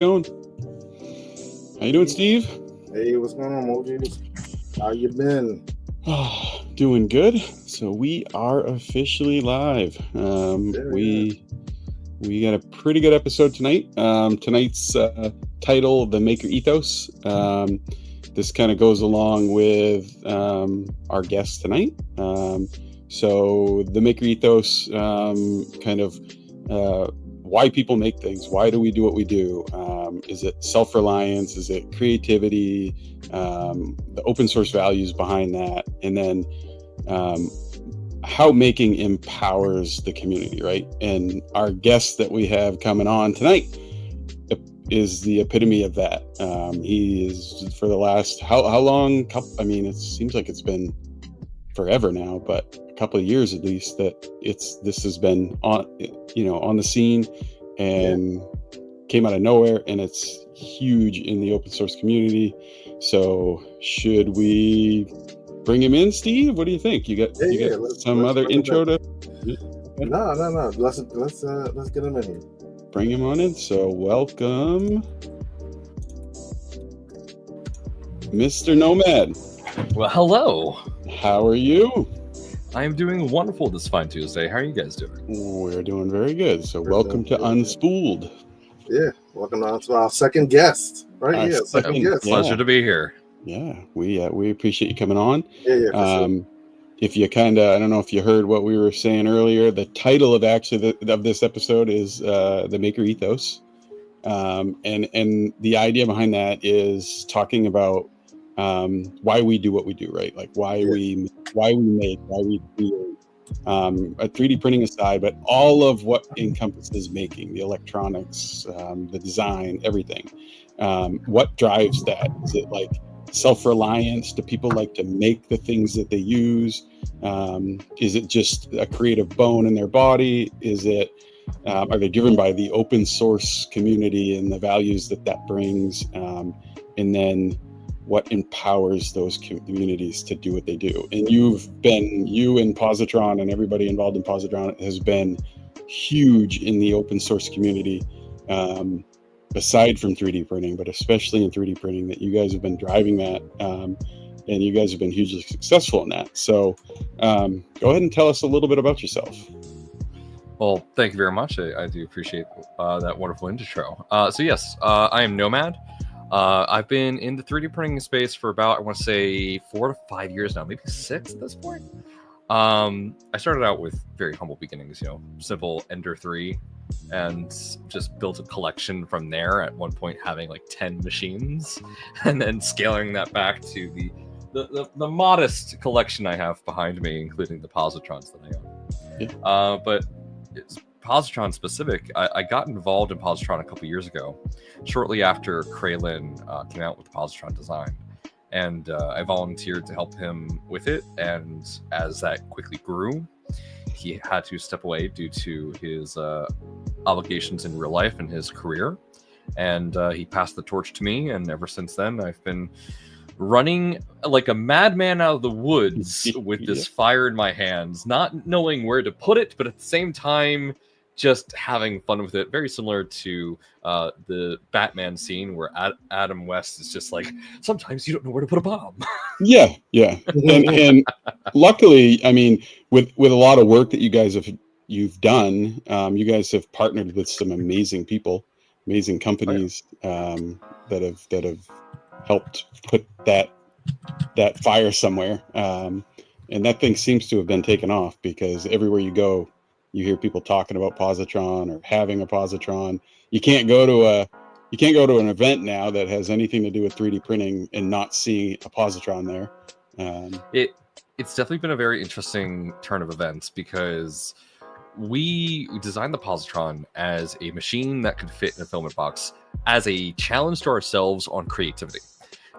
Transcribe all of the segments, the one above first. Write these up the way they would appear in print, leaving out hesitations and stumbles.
Going? How you doing, Steve? Hey, what's going on, Mojee? How you been? Oh, doing good. So we are officially live. We got a pretty good episode tonight. Tonight's title, "The Maker Ethos." This kind of goes along with our guest tonight. So the Maker Ethos, kind of why people make things. Why do we do what we do? Is it self-reliance? Is it creativity? The open source values behind that, and then how making empowers the community, right? And our guest that we have coming on tonight is the epitome of that. He is, for the last how long? I mean, it seems like it's been forever now, but a couple of years at least that this has been on the scene and came out of nowhere, and it's huge in the open source community. So should we bring him in, Steve? What do you think? You got some other intro to? No. Let's get him in here. Bring him on in. So welcome, Mr. Nomad. Well, hello. How are you? I am doing wonderful this fine Tuesday. How are you guys doing? We're doing very good. So welcome to Unspooled. Yeah, welcome to our second guest. Right here, second guest. Pleasure to be here. Yeah, we appreciate you coming on. Yeah, for sure. If you I don't know if you heard what we were saying earlier, the title of of this episode is The Maker Ethos. And the idea behind that is talking about why we do what we do, right? Like why we make, why we do a 3D printing aside, but all of what encompasses making, the electronics, the design, everything. What drives that? Is it like self-reliance? Do people like to make the things that they use? Is it just a creative bone in their body? Is it are they driven by the open source community and the values that brings? And then what empowers those communities to do what they do? And you and Positron and everybody involved in Positron has been huge in the open source community, aside from 3D printing, but especially in 3D printing, that you guys have been driving that, and you guys have been hugely successful in that. So go ahead and tell us a little bit about yourself. Well, thank you very much. I do appreciate that wonderful intro. So yes, I am Nomad. I've been in the 3D printing space for about, I want to say 4 to 5 years now, maybe 6 at this point. I started out with very humble beginnings, simple Ender 3, and just built a collection from there, at one point having like 10 machines, and then scaling that back to the modest collection I have behind me, including the Positrons that I own. Yeah. But it's Positron specific. I got involved in Positron a couple years ago, shortly after Kraylin came out with the Positron design, and I volunteered to help him with it. And as that quickly grew, he had to step away due to his obligations in real life and his career, and he passed the torch to me. And ever since then, I've been running like a madman out of the woods with this fire in my hands, not knowing where to put it, but at the same time just having fun with it. Very similar to the Batman scene where Adam West is just like, sometimes you don't know where to put a bomb. Yeah. And luckily, I mean, with a lot of work that you've done, you guys have partnered with some amazing people, amazing companies that have helped put that fire somewhere. And that thing seems to have been taken off, because everywhere you go, you hear people talking about Positron or having a Positron. You can't go to an event now that has anything to do with 3D printing and not see a Positron there. It's definitely been a very interesting turn of events, because we designed the Positron as a machine that could fit in a filament box, as a challenge to ourselves on creativity.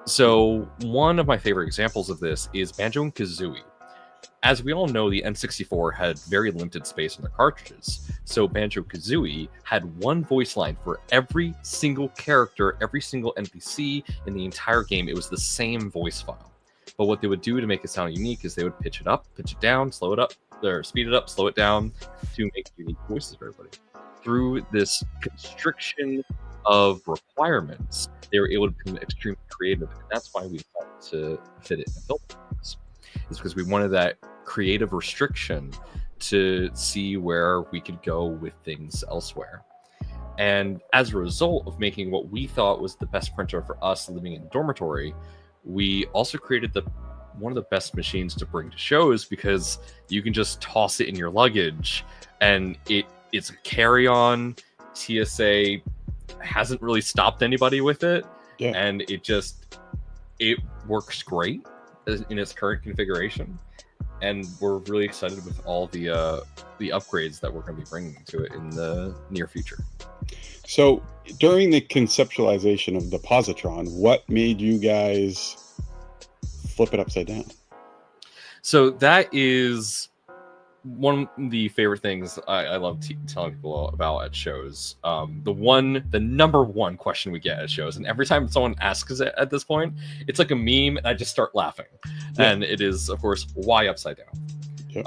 So one of my favorite examples of this is Banjo and Kazooie. As we all know, the N64 had very limited space on the cartridges, so Banjo-Kazooie had one voice line for every single character, every single NPC in the entire game. It was the same voice file. But what they would do to make it sound unique is they would pitch it up, pitch it down, slow it up, or speed it up, slow it down, to make unique voices for everybody. Through this constriction of requirements, they were able to become extremely creative, and that's why we decided to fit it in a film box. It's because we wanted that creative restriction to see where we could go with things elsewhere. And as a result of making what we thought was the best printer for us living in a dormitory, we also created one of the best machines to bring to shows, because you can just toss it in your luggage and it's a carry-on. TSA hasn't really stopped anybody with it. Yeah. And it works great in its current configuration. And we're really excited with all the upgrades that we're going to be bringing to it in the near future. So during the conceptualization of the positron, what made you guys flip it upside down? So that is one of the favorite things I love telling people about at shows. The number one question we get at shows, and every time someone asks it at this point, it's like a meme, and I just start laughing. Yeah. And it is, of course, why upside down? Yeah.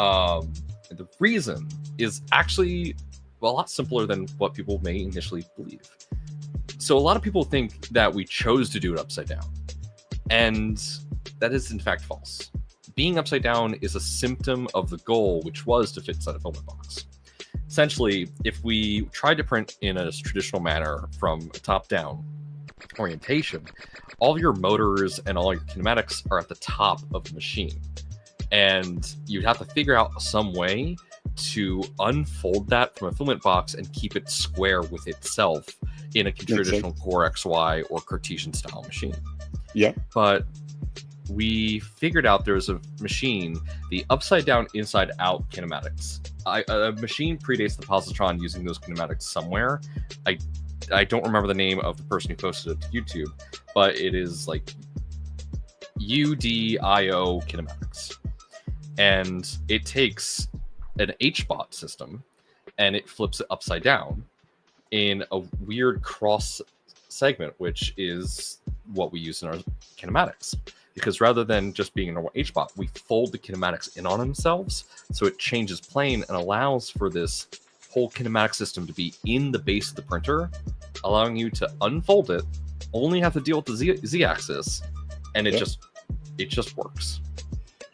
The reason is actually a lot simpler than what people may initially believe. So a lot of people think that we chose to do it upside down, and that is in fact false. Being upside down is a symptom of the goal, which was to fit inside a filament box. Essentially, if we tried to print in a traditional manner from a top-down orientation, all of your motors and all your kinematics are at the top of the machine. And you'd have to figure out some way to unfold that from a filament box and keep it square with itself in a traditional Core XY or Cartesian style machine. Yeah. But we figured out there's a machine, the upside down inside out kinematics. A machine predates the positron using those kinematics somewhere. I don't remember the name of the person who posted it to YouTube, but it is like UDIO kinematics. And it takes an HBOT system and it flips it upside down in a weird cross segment, which is what we use in our kinematics. Because rather than just being a normal HBOT, we fold the kinematics in on themselves, so it changes plane and allows for this whole kinematic system to be in the base of the printer, allowing you to unfold it, only have to deal with the Z-axis, and it just works.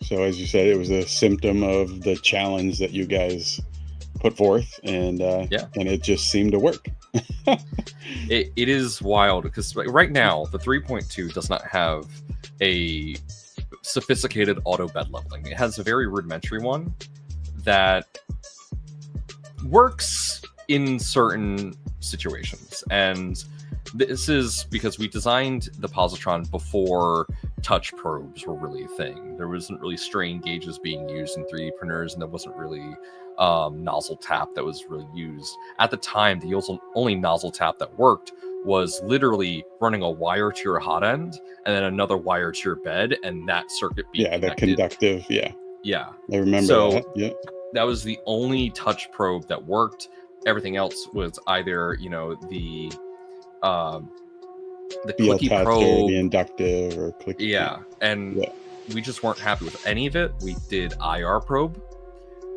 So as you said, it was a symptom of the challenge that you guys put forth, and it just seemed to work. It is wild, because right now the 3.2 does not have a sophisticated auto bed leveling. It has a very rudimentary one that works in certain situations, and this is because we designed the positron before touch probes were really a thing. There wasn't really strain gauges being used in 3D printers, and there wasn't really nozzle tap that was really used. At the time, the only nozzle tap that worked was literally running a wire to your hot end and then another wire to your bed, and that circuit being the conductive. I remember that. Yeah, that was the only touch probe that worked. Everything else was either the clicky probe, the inductive, or clicky. We just weren't happy with any of it. We did IR probe.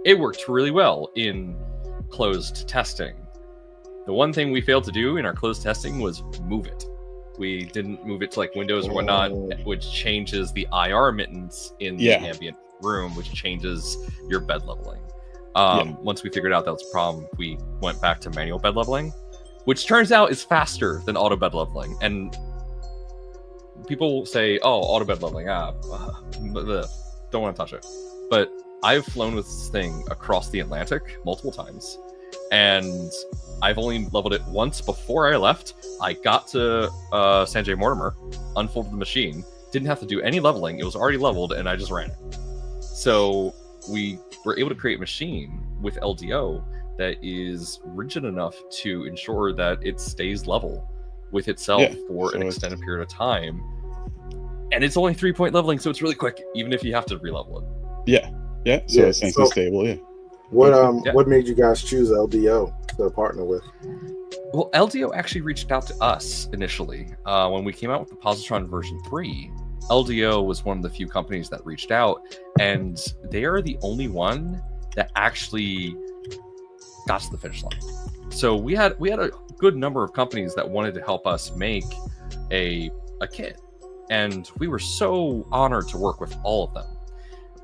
It worked really well in closed testing. The one thing we failed to do in our closed testing was move it. We didn't move it to like Windows or whatnot, which changes the IR emittance in the ambient room, which changes your bed leveling. Once we figured out that was a problem, we went back to manual bed leveling, which turns out is faster than auto bed leveling. And people say, oh, auto bed leveling, don't want to touch it. But I've flown with this thing across the Atlantic multiple times, and I've only leveled it once before I left. I got to Sanjay Mortimer, unfolded the machine, didn't have to do any leveling. It was already leveled, and I just ran it. So we were able to create a machine with LDO that is rigid enough to ensure that it stays level with itself for an extended period of time. And it's only 3-point leveling, so it's really quick, even if you have to re-level it. So it's nice and stable. What made you guys choose LDO to partner with? Well, LDO actually reached out to us initially. When we came out with the Positron version 3, LDO was one of the few companies that reached out, and they are the only one that actually got to the finish line. So we had a good number of companies that wanted to help us make a kit, and we were so honored to work with all of them.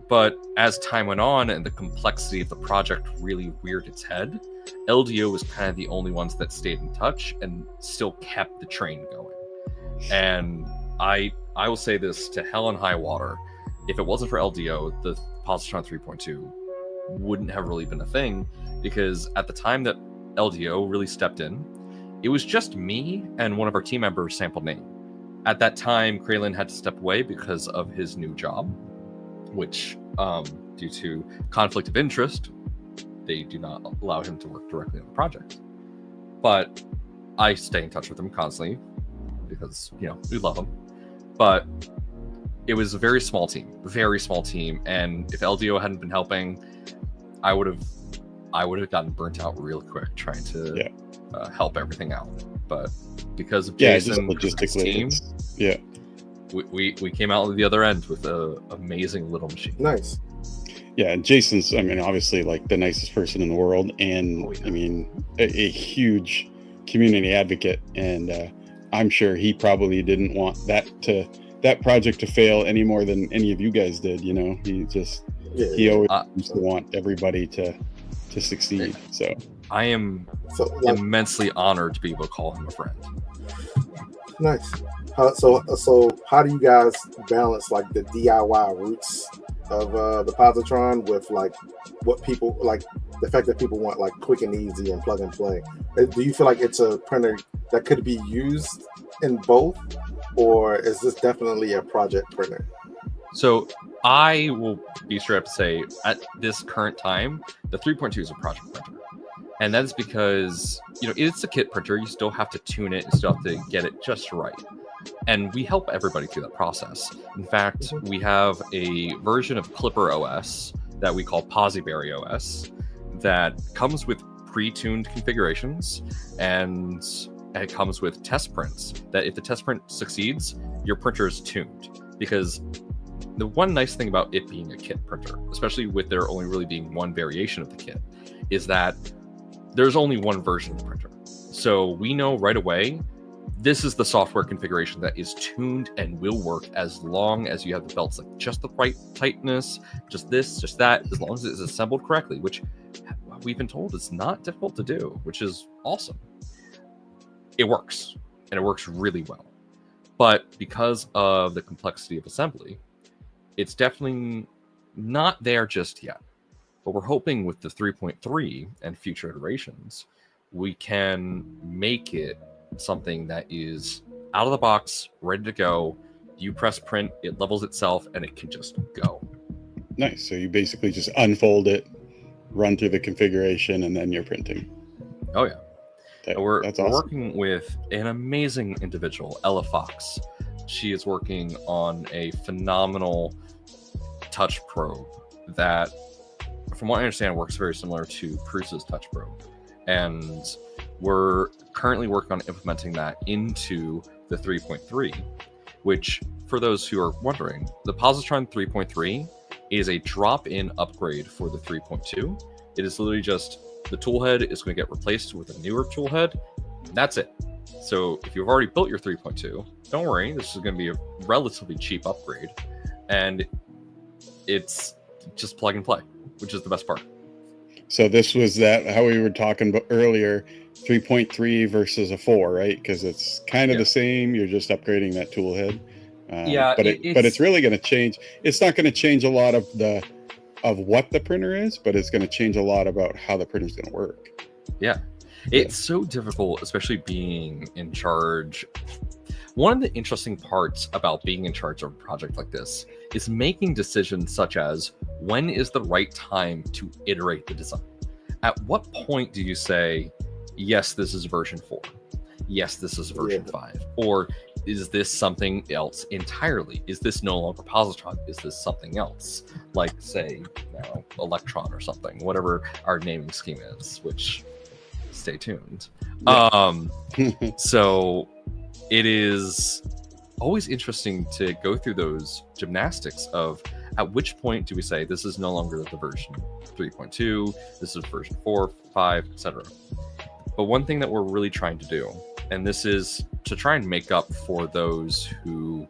But as time went on and the complexity of the project really reared its head, LDO was kind of the only ones that stayed in touch and still kept the train going. And I will say this to hell and high water: if it wasn't for LDO, the Positron 3.2 wouldn't have really been a thing, because at the time that LDO really stepped in, it was just me and one of our team members, Sample Name. At that time, Kraylin had to step away because of his new job, which, due to conflict of interest, they do not allow him to work directly on the project. But I stay in touch with him constantly because, we love him. But it was a very small team, and if LDO hadn't been helping, I would have gotten burnt out real quick trying to help everything out. But because of Jason, logistically, team, we came out the other end with an amazing little machine. Nice. Yeah, and Jason's, obviously like the nicest person in the world, and a huge community advocate, and I'm sure he probably didn't want that project to fail any more than any of you guys did. He always used to want everybody to succeed. So I am immensely honored to be able to call him a friend. Nice. So how do you guys balance like the DIY roots of the positron with like what people like, the fact that people want like quick and easy and plug and play? Do you feel like it's a printer that could be used in both, or is this definitely a project printer? So I will be straight up to say, at this current time, the 3.2 is a project printer. And that is because, it's a kit printer. You still have to tune it. You still have to get it just right. And we help everybody through that process. In fact, we have a version of Clipper OS that we call Posiberry OS that comes with pre-tuned configurations, and it comes with test prints that if the test print succeeds, your printer is tuned. Because the one nice thing about it being a kit printer, especially with there only really being one variation of the kit, is that there's only one version of the printer. So we know right away, this is the software configuration that is tuned and will work as long as you have the belts like just the right tightness, just this, just that, as long as it's assembled correctly, which we've been told is not difficult to do, which is awesome. It works, and it works really well. But because of the complexity of assembly, it's definitely not there just yet. But we're hoping with the 3.3 and future iterations, we can make it something that is out of the box, ready to go. You press print, it levels itself, and it can just go. Nice. So you basically just unfold it, run through the configuration, and then you're printing. Oh yeah. We're awesome. working with an amazing individual, Ella Fox. She is working on a phenomenal touch probe that, from what I understand, works very similar to Prusa's touch probe. And we're currently working on implementing that into the 3.3, which, for those who are wondering, the Positron 3.3 is a drop-in upgrade for the 3.2. It is literally just the toolhead is going to get replaced with a newer toolhead. That's it. So if you've already built your 3.2, don't worry. This is going to be a relatively cheap upgrade. And it's just plug and play, which is the best part. So this was how we were talking about earlier, 3.3 versus a 4, right? Because it's kind of the same. You're just upgrading that tool head. But it's really going to change. It's not going to change a lot of what the printer is, but it's going to change a lot about how the printer's going to work. Yeah. It's so difficult, especially being in charge. One of the interesting parts about being in charge of a project like this is making decisions such as, when is the right time to iterate the design? At what point do you say, yes, this is version 4. Yes, this is version 5. Or is this something else entirely? Is this no longer Positron? Is this something else? Like, say, Electron or something, whatever our naming scheme is, which, stay tuned. So it is always interesting to go through those gymnastics of at which point do we say this is no longer the version 3.2, this is version 4, 5, etc. But one thing that we're really trying to do, and this is to try and make up for those who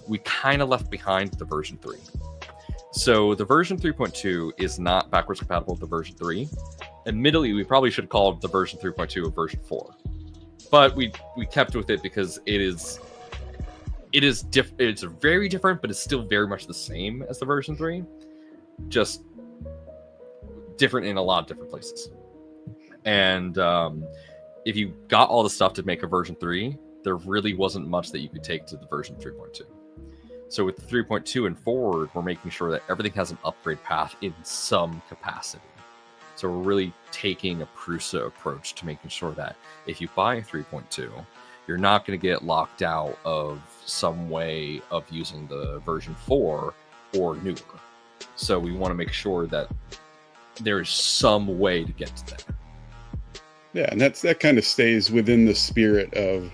we kind of left behind the version 3. So the version 3.2 is not backwards compatible with the version 3. Admittedly, we probably should call it the version 3.2 of version 4. But we kept with it because it's very different, but it's still very much the same as the version 3. Just different in a lot of different places. And if you got all the stuff to make a version 3, there really wasn't much that you could take to the version 3.2. So with the 3.2 and forward, we're making sure that everything has an upgrade path in some capacity. So we're really taking a Prusa approach to making sure that if you buy a 3.2, you're not going to get locked out of some way of using the version 4 or newer. So we want to make sure that there is some way to get to that. Yeah, and that kind of stays within the spirit of,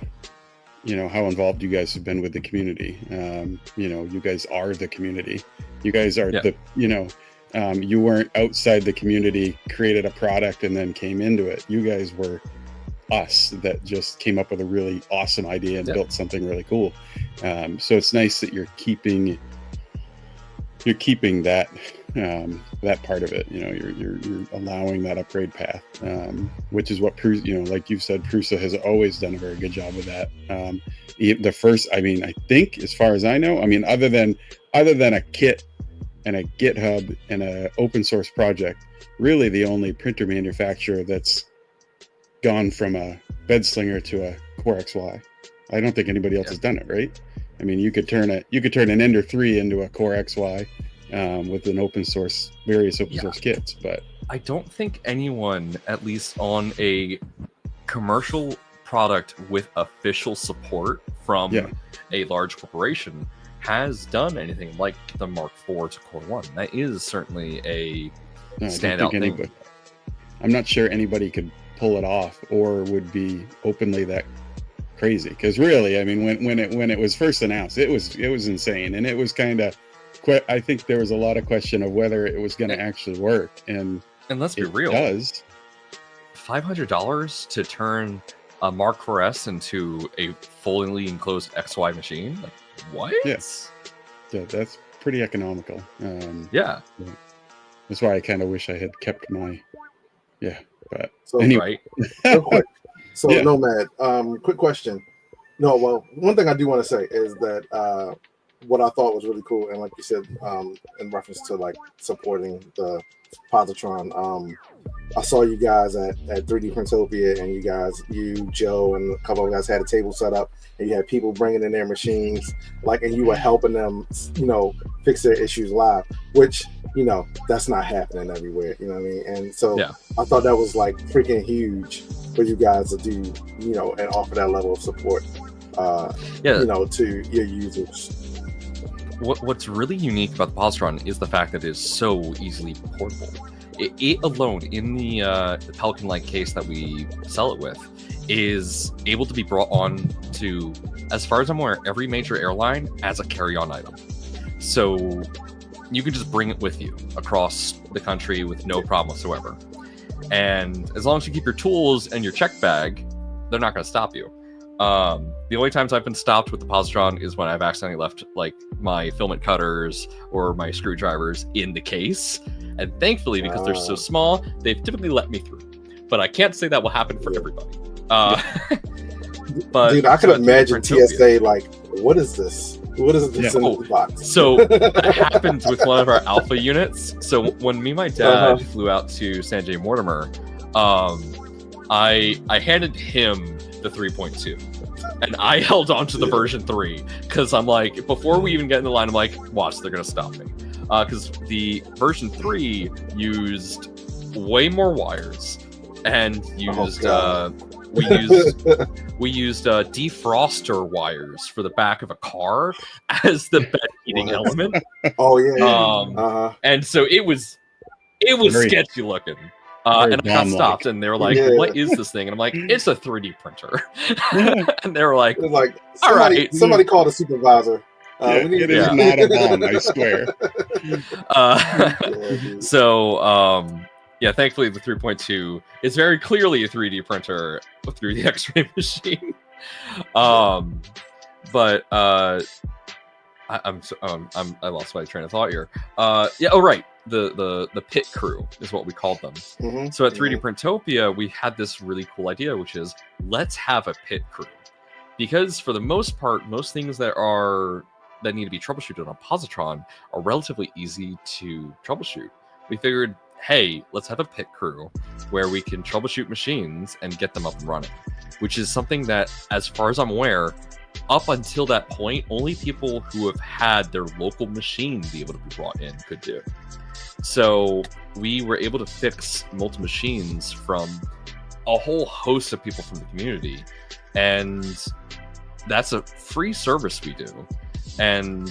you know, how involved you guys have been with the community. You know, you guys are the community. You guys are the, you know, you weren't outside the community, created a product and then came into it. You guys were us that just came up with a really awesome idea and built something really cool. So it's nice that you're keeping that that part of it. You know, you're allowing that upgrade path, which is what Prusa, you know, like you've said, Prusa has always done a very good job with that. The first, I mean, I think as far as I know, I mean, other than a kit and a GitHub and a open source project, really the only printer manufacturer that's gone from a bed slinger to a Core XY. I don't think anybody else has done it, right? I mean, you could turn an Ender 3 into a Core XY with an various open source kits, but I don't think anyone, at least on a commercial product with official support from a large corporation, has done anything like the Mark IV to Core 1. That is certainly a standout thing. I'm not sure anybody could pull it off or would be openly that crazy, because really, I mean, when it was first announced, it was insane, and it was kind of, I think there was a lot of question of whether it was going to actually work, and let's be real, does. $500 to turn a Mark IVs into a fully enclosed XY machine, like what? Yes, that's pretty economical. That's why I kind of wish I had kept my but so anyway. Real quick. So Nomad, quick question. No, well, one thing I do want to say is that what I thought was really cool, and like you said, in reference to like supporting the Positron, I saw you guys at 3D Printopia, and you, Joe, and a couple of guys had a table set up, and you had people bringing in their machines, like, and you were helping them, you know, fix their issues live, which, you know, that's not happening everywhere, you know what I mean? And so I thought that was like freaking huge for you guys to do, you know, and offer that level of support, you know, to your users. What's really unique about the Positron is the fact that it is so easily portable. It alone, in the Pelican-like case that we sell it with, is able to be brought on to, as far as I'm aware, every major airline as a carry-on item. So you can just bring it with you across the country with no problem whatsoever. And as long as you keep your tools and your check bag, they're not going to stop you. The only times I've been stopped with the Positron is when I've accidentally left like my filament cutters or my screwdrivers in the case. And thankfully, because they're so small, they've typically let me through. But I can't say that will happen for everybody. But dude, I could imagine TSA like, what is this? What is this in the box? So that happens with one of our alpha units. So when me and my dad flew out to San Jose Mortimer, I handed him the 3.2 and I held on to the version 3 because I'm like, before we even get in the line, I'm like, watch, they're gonna stop me, because the version 3 used way more wires and used we used defroster wires for the back of a car as the bed heating element. Oh yeah. And so it was sketchy looking. And I got stopped, and they were like, "What is this thing?" And I'm like, "It's a 3D printer." And they were like, It was like "All right." somebody called a supervisor. It is not a bomb, I swear. Yeah, thankfully the 3.2 is very clearly a 3D printer through the X-ray machine. But I lost my train of thought here. The pit crew is what we called them. Mm-hmm. So at 3D Printopia, we had this really cool idea, which is let's have a pit crew, because for the most part, most things that need to be troubleshooted on positron are relatively easy to troubleshoot. We figured, hey, let's have a pit crew where we can troubleshoot machines and get them up and running, which is something that, as far as I'm aware, up until that point, only people who have had their local machine be able to be brought in could do. So we were able to fix multiple machines from a whole host of people from the community, and that's a free service we do. And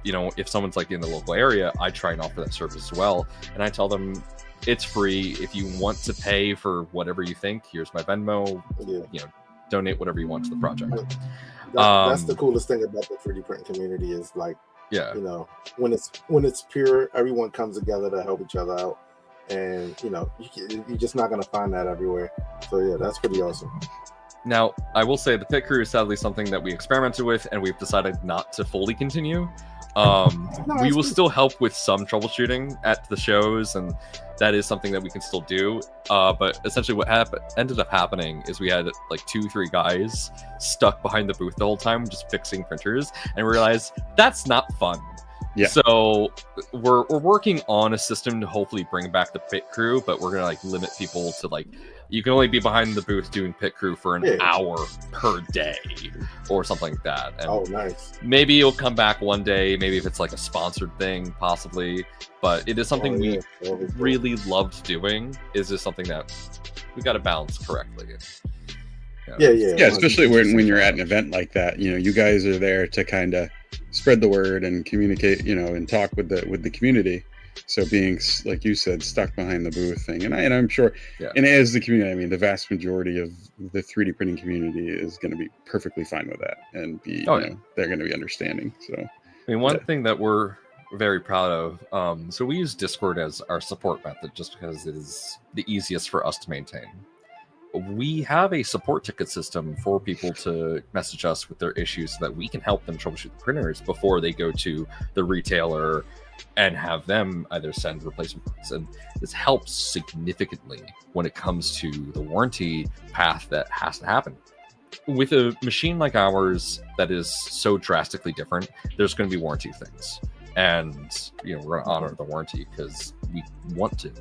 if someone's like in the local area, I try and offer that service as well, and I tell them it's free. If you want to pay for whatever you think, here's my Venmo. Donate whatever you want to the project. That's the coolest thing about the 3D printing community is like, when it's pure, everyone comes together to help each other out, and you're just not gonna find that everywhere. So yeah, that's pretty awesome. Now, I will say the pit crew is sadly something that we experimented with, and we've decided not to fully continue. We will still help with some troubleshooting at the shows, and that is something that we can still do. But essentially what ended up happening is we had like 2-3 guys stuck behind the booth the whole time just fixing printers, and we realized that's not fun. Yeah. So we're working on a system to hopefully bring back the pit crew, but we're gonna limit people to you can only be behind the booth doing pit crew for an hour per day or something like that. And nice. Maybe it'll come back one day, maybe if it's a sponsored thing, possibly. But it is something we really loved doing. Is just something that we got to balance correctly. Yeah, especially when you're at an event like that. You guys are there to kind of spread the word and communicate, and talk with the community. So being, like you said, stuck behind the booth thing, and I'm sure, and as the community, the vast majority of the 3D printing community is going to be perfectly fine with that, and be, they're going to be understanding. So, one thing that we're very proud of, so we use Discord as our support method just because it is the easiest for us to maintain. We have a support ticket system for people to message us with their issues so that we can help them troubleshoot the printers before they go to the retailer and have them either send replacement parts. And this helps significantly when it comes to the warranty path that has to happen. With a machine like ours that is so drastically different, there's going to be warranty things. And, we're going to honor the warranty because we want to.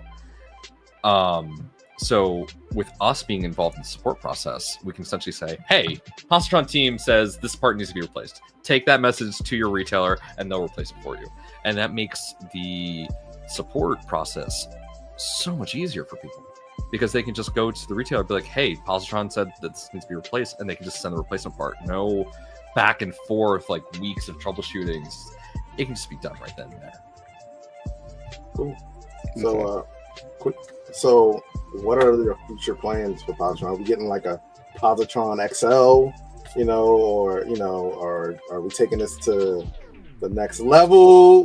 So with us being involved in the support process, we can essentially say, hey, positron team says this part needs to be replaced. Take that message to your retailer and they'll replace it for you. And that makes the support process so much easier for people because they can just go to the retailer and be like, hey, positron said that this needs to be replaced, and they can just send the replacement part. No back and forth, weeks of troubleshooting. It can just be done right then and there. Cool. So, what are your future plans for positron? Are we getting a positron XL, or are we taking this to the next level,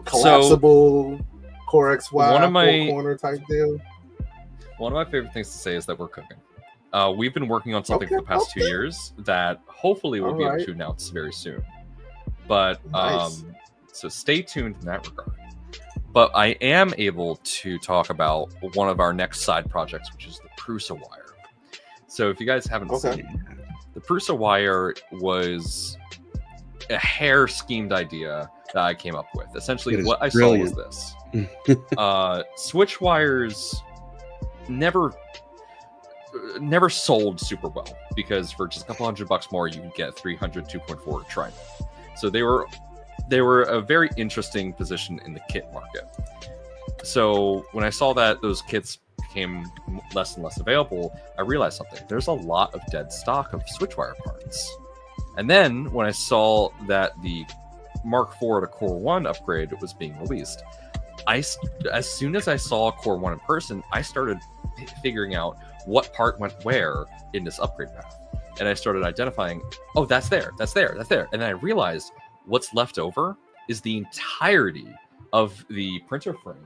collapsible Core XY corner type deal? One of my favorite things to say is that we're cooking. We've been working on something for the past 2 years that hopefully we'll be able to announce very soon. But so stay tuned in that regard. But I am able to talk about one of our next side projects, which is the Prusa wire. So if you guys haven't seen, the Prusa wire was a hair-schemed idea that I came up with. Essentially, what I saw was this. Switch wires never sold super well because for just a couple $100 more, you can get 300 2.4 Trident. So they were a very interesting position in the kit market. So when I saw that those kits became less and less available, I realized something. There's a lot of dead stock of switchwire parts. And then when I saw that the Mark IV to Core 1 upgrade was being released, as soon as I saw Core 1 in person, I started figuring out what part went where in this upgrade path. And I started identifying, oh, that's there. And then I realized what's left over is the entirety of the printer frame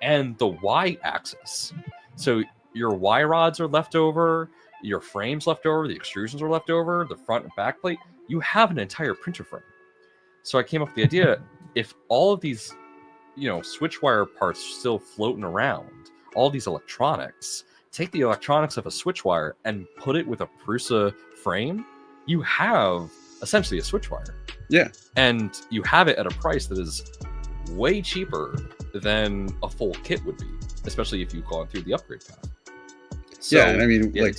and the Y-axis. So your Y rods are left over, your frame's left over, the extrusions are left over, the front and back plate. You have an entire printer frame. So I came up with the idea, if all of these, switch wire parts still floating around, all these electronics, take the electronics of a switch wire and put it with a Prusa frame, you have essentially a switch wire. Yeah. And you have it at a price that is way cheaper than a full kit would be, especially if you've gone through the upgrade path. So, yeah, and I mean, like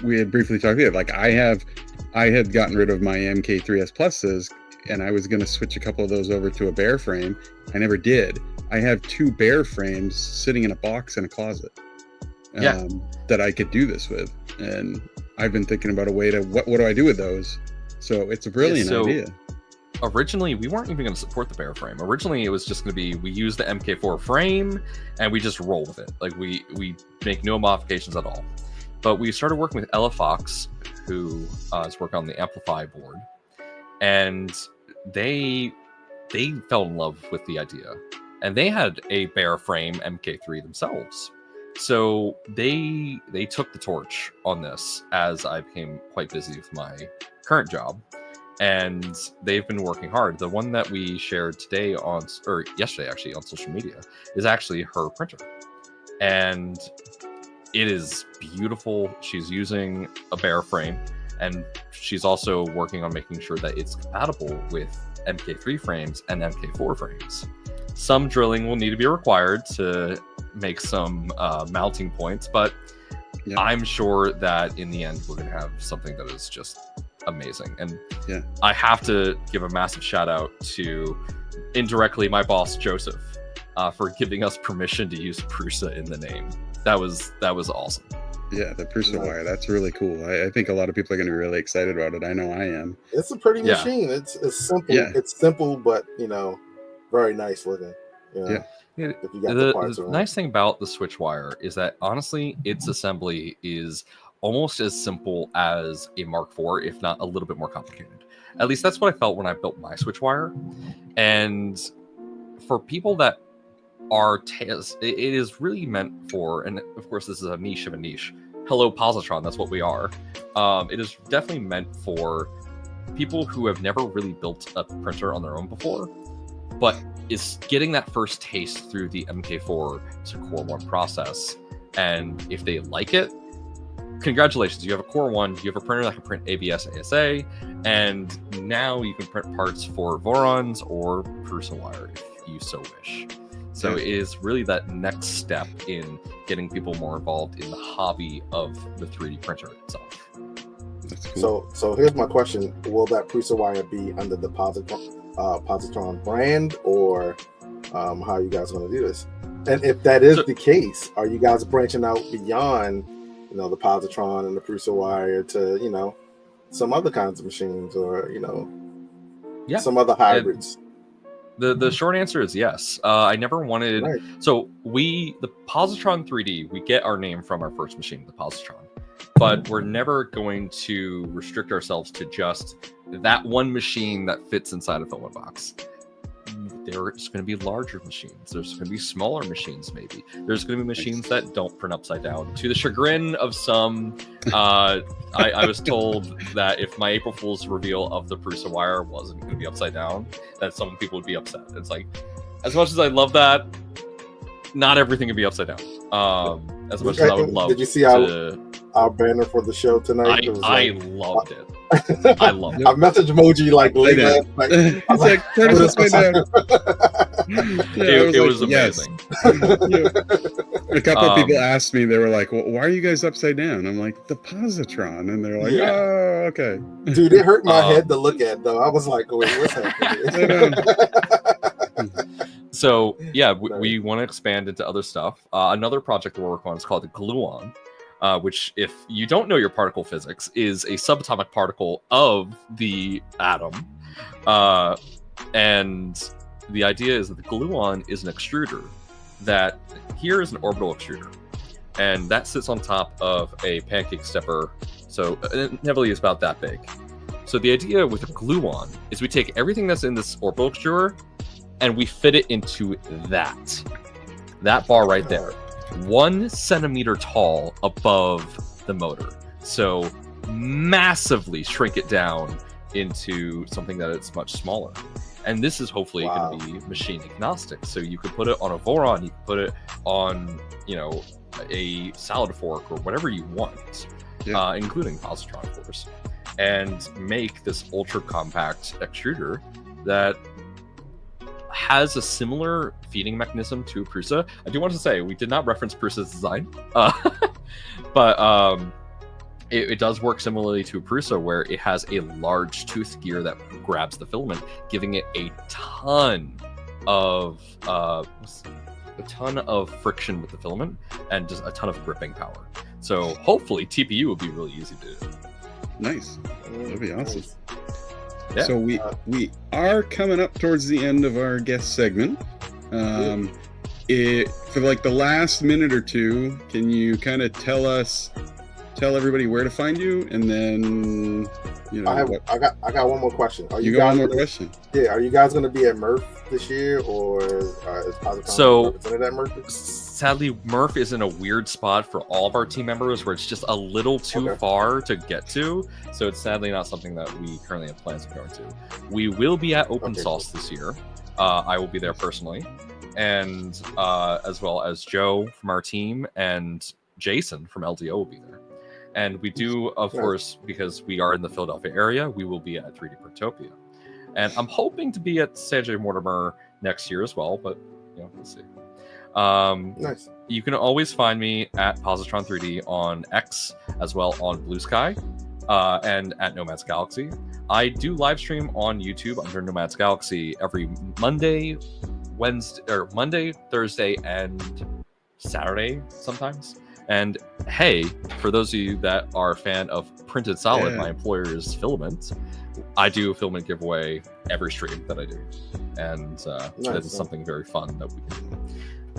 we had briefly talked about, like I had gotten rid of my MK3S Pluses, and I was going to switch a couple of those over to a bare frame. I never did. I have 2 bare frames sitting in a box in a closet that I could do this with, and I've been thinking about a way to what do I do with those? So it's a brilliant idea. Originally, we weren't even going to support the bare frame. Originally, it was just going to be we use the MK4 frame and we just roll with it. Like we make no modifications at all. But we started working with Ella Fox, who is working on the Amplify board, and they fell in love with the idea, and they had a bare frame MK3 themselves. So they took the torch on this as I became quite busy with my current job. And they've been working hard. The one that we shared yesterday actually on social media is actually her printer. And it is beautiful. She's using a bare frame, and she's also working on making sure that it's compatible with MK3 frames and MK4 frames. Some drilling will need to be required to make some mounting points, but I'm sure that in the end we're going to have something that is just amazing. And I have to give a massive shout out to indirectly my boss Joseph for giving us permission to use Prusa in the name. That was awesome. Yeah, the Prusa wire, that's really cool. I think a lot of people are going to be really excited about it. I know I am. It's a pretty machine. It's simple. Yeah. It's simple, but very nice looking. Yeah. The nice thing about the switch wire is that honestly, its assembly is almost as simple as a Mark IV, if not a little bit more complicated. At least that's what I felt when I built my switch wire. And for people that are it is really meant for, and of course this is a niche of a niche. Hello Positron, that's what we are. It is definitely meant for people who have never really built a printer on their own before, but is getting that first taste through the MK4 to Core 1 process. And if they like it, congratulations, you have a Core 1, you have a printer that can print ABS ASA, and now you can print parts for Vorons or Prusa wire if you so wish. So it is really that next step in getting people more involved in the hobby of the 3D printer itself. That's cool. So here's my question: will that Prusa wire be under the Positron brand, or how are you guys going to do this? And if that is the case, are you guys branching out beyond the Positron and the Prusa wire to some other kinds of machines, or some other hybrids? The short answer is yes. I never wanted... Right. So the Positron 3D, we get our name from our first machine, the Positron. But we're never going to restrict ourselves to just that one machine that fits inside a filament box. There's going to be larger machines. There's going to be smaller machines, maybe. There's going to be machines that don't print upside down. To the chagrin of some, I was told that if my April Fool's reveal of the Prusa wire wasn't going to be upside down, that some people would be upset. It's like, as much as I love that, not everything can be upside down. As much as I would love. Did you see our banner for the show tonight? I loved it. I loved it. I messaged Mojee late last night. He's like, turn this way down. It was amazing. A couple of people asked me, they were like, well, why are you guys upside down? I'm like, the Positron. And they're like, oh, okay. Dude, it hurt my head to look at, though. I was like, wait, what's happening? So, we want to expand into other stuff. Another project we're working on is called the Gluon. Which, if you don't know your particle physics, is a subatomic particle of the atom. And the idea is that the gluon is an extruder that here is an orbital extruder, and that sits on top of a pancake stepper. So inevitably it's about that big. So the idea with a gluon is we take everything that's in this orbital extruder and we fit it into that bar right there, 1 centimeter tall above the motor. So massively shrink it down into something that it's much smaller. And this is hopefully going to be machine agnostic. So you could put it on a Voron, you could put it on, a salad fork or whatever you want, including positron, of course, and make this ultra compact extruder that has a similar feeding mechanism to Prusa. I do want to say we did not reference Prusa's design, but it does work similarly to Prusa, where it has a large tooth gear that grabs the filament, giving it a ton of friction with the filament and just a ton of gripping power. So hopefully TPU will be really easy to do. Nice. That'd be awesome. Yeah. So we are coming up towards the end of our guest segment. For like the last minute or two, can you kind of tell everybody where to find you, and then I got one more question. Are you got guys one more question? Yeah, are you guys going to be at Murph this year, or is Positron represented at Murph? Sadly, Murph is in a weird spot for all of our team members, where it's just a little too far to get to. So it's sadly not something that we currently have plans of going to. We will be at Open Sauce this year. I will be there personally, and as well as Joe from our team and Jason from LDO will be there. And we do, of course, because we are in the Philadelphia area, we will be at 3D Printopia. And I'm hoping to be at Sanjay Mortimer next year as well, but we'll see. Nice. You can always find me at Positron 3D on X, as well on Blue Sky, and at NomadsGalaxy. I do live stream on YouTube under NomadsGalaxy every Monday, Thursday, and Saturday sometimes. And hey, for those of you that are a fan of Printed Solid, my employer's filament, I do a filament giveaway every stream that I do. And that is something very fun that we can do.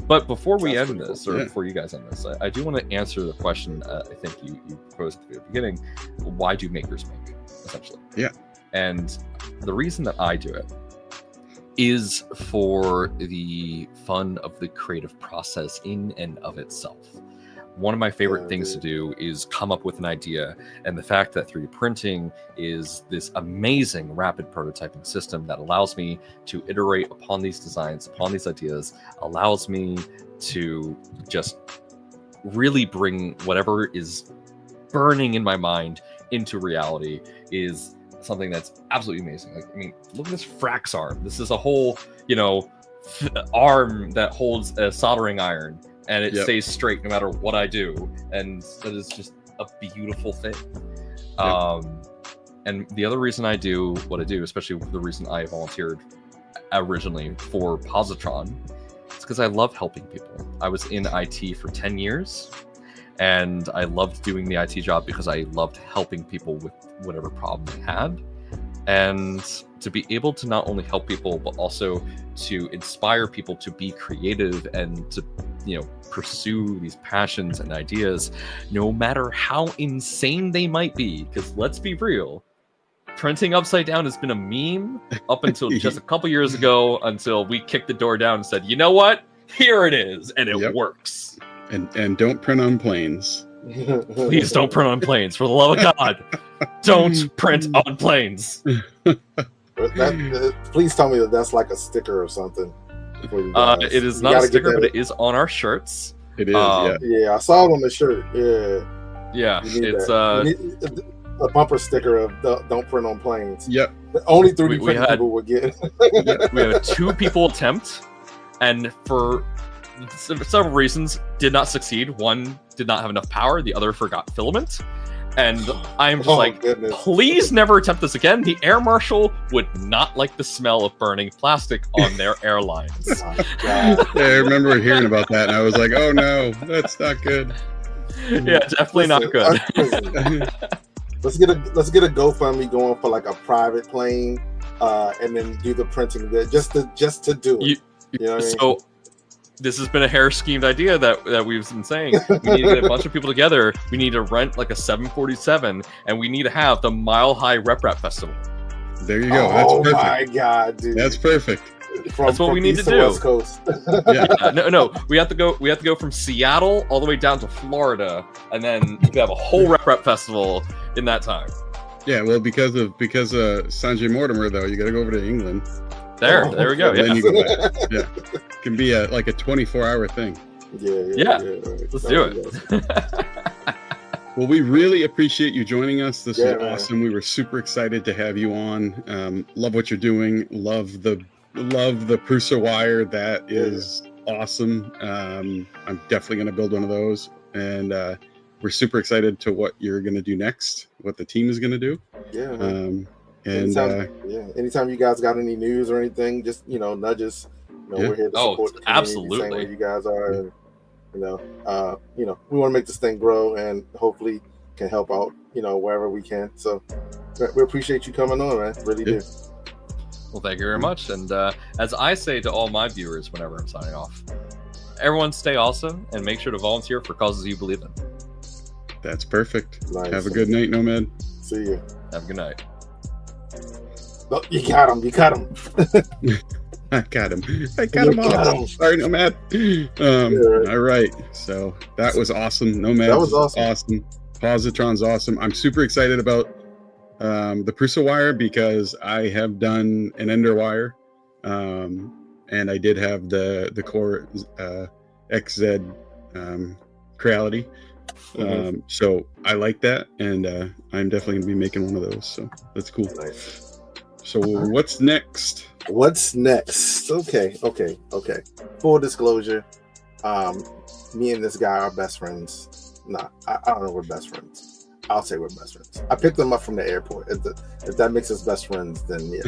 But before we end this, or before you guys end this, I do want to answer the question I think you posed at the beginning. Why do makers make, essentially? Yeah. And the reason that I do it is for the fun of the creative process in and of itself. One of my favorite things to do is come up with an idea, and the fact that 3D printing is this amazing rapid prototyping system that allows me to iterate upon these designs, upon these ideas, allows me to just really bring whatever is burning in my mind into reality is something that's absolutely amazing. Like, I mean, look at this Frax arm. This is a whole, arm that holds a soldering iron. And it stays straight no matter what I do. And that is just a beautiful thing. And the other reason I do what I do, especially the reason I volunteered originally for Positron, is because I love helping people. I was in IT for 10 years. And I loved doing the IT job because I loved helping people with whatever problem they had. And to be able to not only help people, but also to inspire people to be creative and to pursue these passions and ideas, no matter how insane they might be. Because let's be real, printing upside down has been a meme up until just a couple years ago, until we kicked the door down and said, you know what? Here it is, and it works. And don't print on planes. Please don't print on planes, for the love of God. Don't print on planes. Please tell me that's like a sticker or something. It is not a sticker, but it is on our shirts. It is, yeah. I saw it on the shirt. Yeah, it's a bumper sticker of "Don't print on planes." Yep. Only 3D print people would get. We had 2 people attempt, and for several reasons, did not succeed. One did not have enough power. The other forgot filament. And I'm just goodness. Please never attempt this again. The air marshal would not like the smell of burning plastic on their airlines. I remember hearing about that, and I was like, oh no, that's not good. Yeah, definitely not good. Let's get a GoFundMe going for like a private plane and then do the printing there just to do it. You know what I mean? So this has been a hair schemed idea that we've been saying. We need to get a bunch of people together. We need to rent like a 747, and we need to have the Mile High Rep Festival. There you go. Oh That's perfect. my god, dude! That's perfect. That's what we need to do. West Coast. No. We have to go from Seattle all the way down to Florida, and then we have a whole Rep Festival in that time. Yeah, well, because Sanjay Mortimer, though, you got to go over to England. There we go. Then Yeah. you go back. Yeah, it can be like a 24-hour thing. Yeah. Right. Let's do it. Well, we really appreciate you joining us. This was man. awesome. We were super excited to have you on. Love what you're doing. Love the Prusa wire. That is awesome. I'm definitely going to build one of those, and we're super excited to what you're going to do next, what the team is going to do. Yeah. Anytime you guys got any news or anything, just nudge us. We're here to support the community, absolutely. same way you guys are. And, we want to make this thing grow and hopefully can help out, wherever we can. So we appreciate you coming on, man. Really do. Well, thank you very much. And as I say to all my viewers whenever I'm signing off, everyone stay awesome and make sure to volunteer for causes you believe in. That's perfect. Nice. Have a good night, Nomad. See you. Have a good night. Oh, you got him. I got him all. Sorry, Nomad. All right. So that was awesome. Nomad. That was awesome. Positron's awesome. I'm super excited about the Prusa wire because I have done an Ender wire, and I did have the Core XZ Creality. So I like that, and I'm definitely gonna be making one of those. So that's cool. Nice. So what's next? Okay. Full disclosure, me and this guy are best friends. Nah, I don't know if we're best friends. I'll say we're best friends. I picked him up from the airport. If that makes us best friends, then yeah.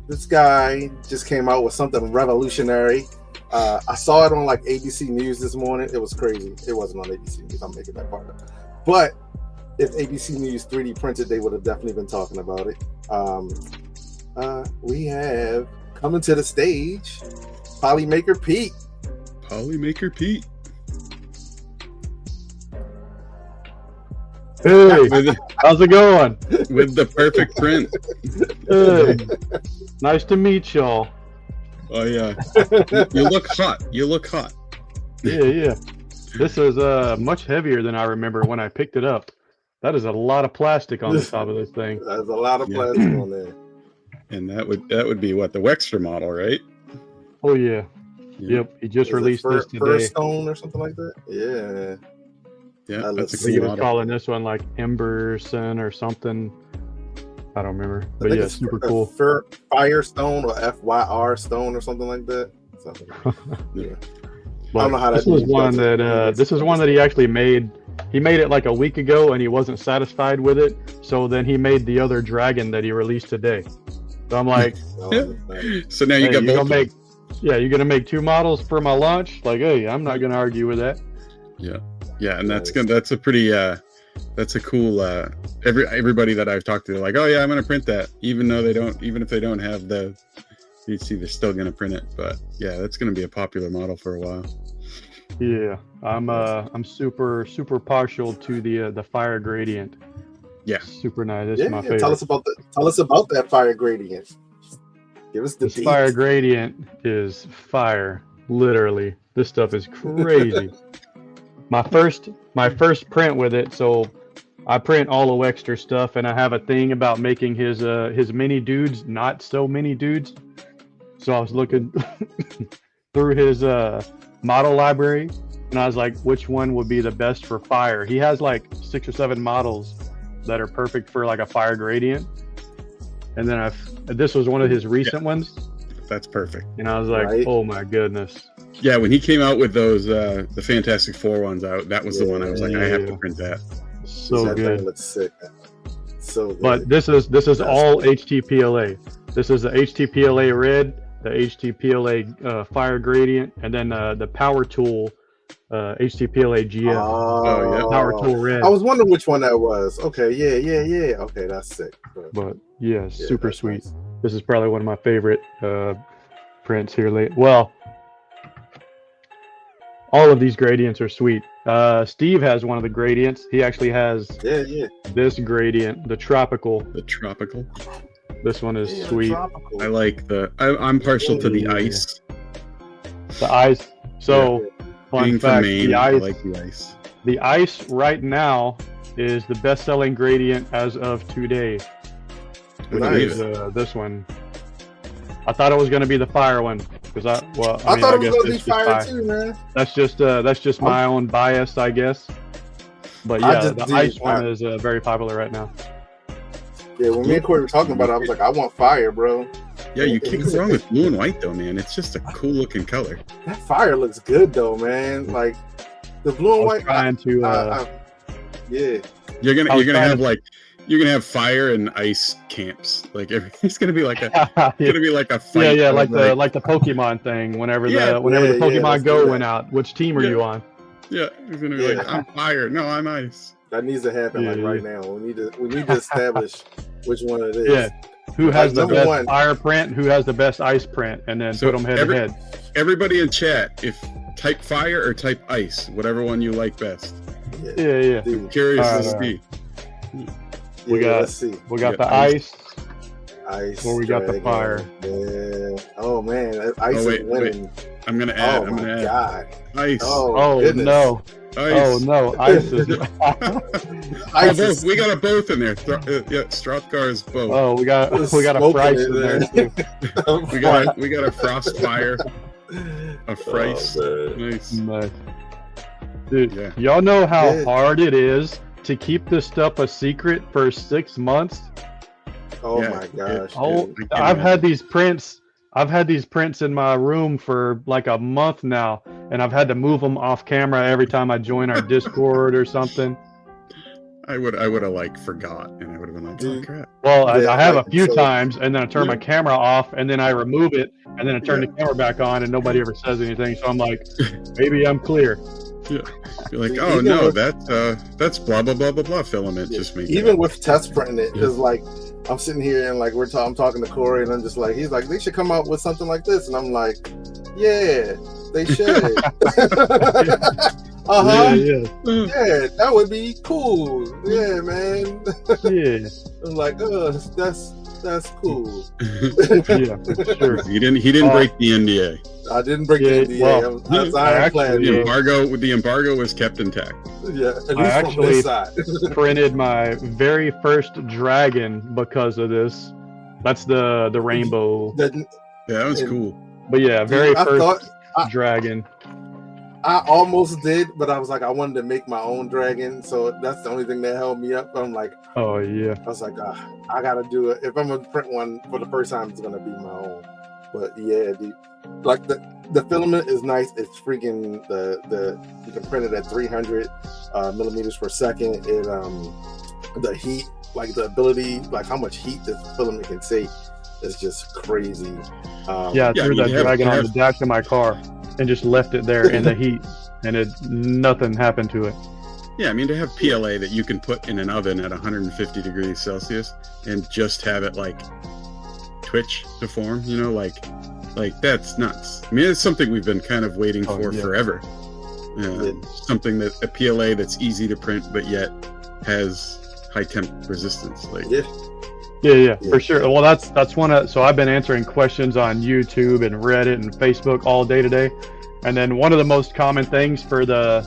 This guy just came out with something revolutionary. I saw it on like ABC News this morning. It was crazy. It wasn't on ABC News. I'm making that part up. But if ABC News 3D printed, they would have definitely been talking about it. We have coming to the stage, Polymaker Pete. Hey, how's it going? With the perfect print. Hey, nice to meet y'all. Oh yeah, you look hot. Yeah. This is much heavier than I remember when I picked it up. That is a lot of plastic on the top of this thing. There's a lot of plastic on there. And that would be what, the Wexter model, right? Oh yeah. Yep. He just released this today. First Stone or something like that. Yeah. Yeah, that's a He cool was model. calling this one like Emberson or something. I don't remember. But yeah, super cool. Firestone or FYR Stone or something like that. Yeah. I don't know how this was one that this is one that he actually made. He made it like a week ago and he wasn't satisfied with it. So then he made the other dragon that he released today. So I'm like, So now you got both. You're gonna make two models for my launch. Like, hey, I'm not gonna argue with that. Yeah, and that's a pretty that's a cool everybody that I've talked to, they're like, oh yeah, I'm gonna print that, even if they don't have the VC, they're still gonna print it. But yeah, that's gonna be a popular model for a while. Yeah, I'm super partial to the fire gradient. Yeah, super nice. It's my favorite. Tell us about that fire gradient. Give us the this fire gradient is fire. Literally, this stuff is crazy. My first print with it. So I print all the Wexter stuff, and I have a thing about making his mini dudes not so mini dudes. So I was looking through his model library, and I was like, which one would be the best for fire? He has like 6 or 7 models that are perfect for like a fire gradient. And then this was one of his recent ones. That's perfect. And I was like, oh my goodness. Yeah, when he came out with those the Fantastic Four ones, that was the one I was like, I have to print that. So that good. Thing looks sick. So good. But this is all HTPLA. This is the HTPLA red, the HTPLA fire gradient, and then the power tool HTPLA GF Oh, yeah. Power Tool Red. I was wondering which one that was. Okay, yeah. Okay, that's sick. But yeah, super that's sweet. nice. This is probably one of my favorite prints here late. Well, all of these gradients are sweet. Steve has one of the gradients. He actually has Yeah. this gradient, the tropical. The tropical. This one is Yeah, sweet. tropical. I like I'm partial to the Yeah. ice. The ice. So, fun Being from fact, Maine, the I ice. like the ice. The ice right now is the best-selling gradient as of today. Which Nice. is this one. I thought it was going to be the fire one because I I thought it was gonna be fire too, man. That's just my own bias, I guess. But I yeah, just the did- ice one is very popular right now. Yeah, when me and Corey were talking about it, I was like, I want fire, bro. Yeah, you can't go wrong with blue and white though, man. It's just a cool looking color. That fire looks good though, man. Like the blue I and was white. trying to. Yeah. You're I gonna was have trying- you're gonna have fire and ice camps. Like everything's gonna be like a fight. yeah, of, like the Pokemon thing. Whenever the Yeah, Pokemon let's Go do went that. out, which team are Yeah. you on? Yeah, it's gonna be like, I'm fire. No, I'm ice. That needs to happen like Yeah. right now. We need to establish which one it is. Yeah. Who has Like, the number best one- fire print? Who has the best ice print? And then So put them head to head. Everybody in chat, if type fire or type ice, whatever one you like best. Yeah. Dude, Curious to Alright. see. We yeah, got- let's see. We got Yeah, the ice. ice. Ice. Or we got the Dragon. Yeah. Oh man, that ice Oh, wait, is winning. I'm gonna add. Oh I'm my gonna add god. ice. Oh goodness. no! Ice. Oh no! Ice is. Ice Oh, is both. We got a both in there. Yeah, Strothgar is both. Oh, we got a smoking price it in there there. too. We got a Frostfire, a Frice. Oh, Nice. Nice. Dude, Yeah. y'all know how Yeah. hard it is to keep this stuff a secret for 6 months? Oh Yeah, my gosh. Oh, dude. I can't I've had imagine. these prints. I've had these prints in my room for like a month now, and I've had to move them off camera every time I join our Discord or something. I would have like forgot, and I would have been like, oh Dude. crap. Well, Yeah, I have like, a few so- times, and then I turn my camera off, and then I remove it, and then I turn Yeah. the camera back on, and nobody ever says anything. So I'm like, maybe I'm clear. You're like, Dude, oh even no, with- that's blah blah blah blah blah filament. Yeah, Just make even with test printing it, because like I'm sitting here and like I'm talking to Corey, and I'm just like, he's like, they should come out with something like this, and I'm like, yeah, they should. Yeah, yeah, Yeah, that would be cool. Yeah, man. yeah, I'm like, that's cool. yeah, for sure. He didn't break the NDA. I didn't break Yeah, the NDA. well, that's I ironclad. actually- The embargo was kept intact. Yeah, at least from actually- this side. Printed my very first dragon because of this. That's the rainbow. That- Yeah, that was And- cool. But yeah, very Dude, I first thought dragon. I almost did, but I was like, I wanted to make my own dragon, so that's the only thing that held me up. I'm like, Oh yeah. I was like, I gotta do it. If I'm gonna print one for the first time, it's gonna be my own. But yeah, like the filament is nice. It's freaking the you can print it at 300 millimeters per second. It the heat, like the ability, like how much heat this filament can take is just crazy. Yeah, I Yeah, threw you that have- dragon you on have- the dash of my car and just left it there in the heat, and nothing happened to it. Yeah, I mean to have PLA that you can put in an oven at 150 degrees Celsius and just have it like twitch to form, you know, like that's nuts. I mean, it's something we've been kind of waiting Oh, for yeah. forever. Something that a PLA that's easy to print but yet has high temp resistance. Like, Yeah. Yeah, for sure. Well, that's one of. So I've been answering questions on YouTube and Reddit and Facebook all day today, and then one of the most common things for the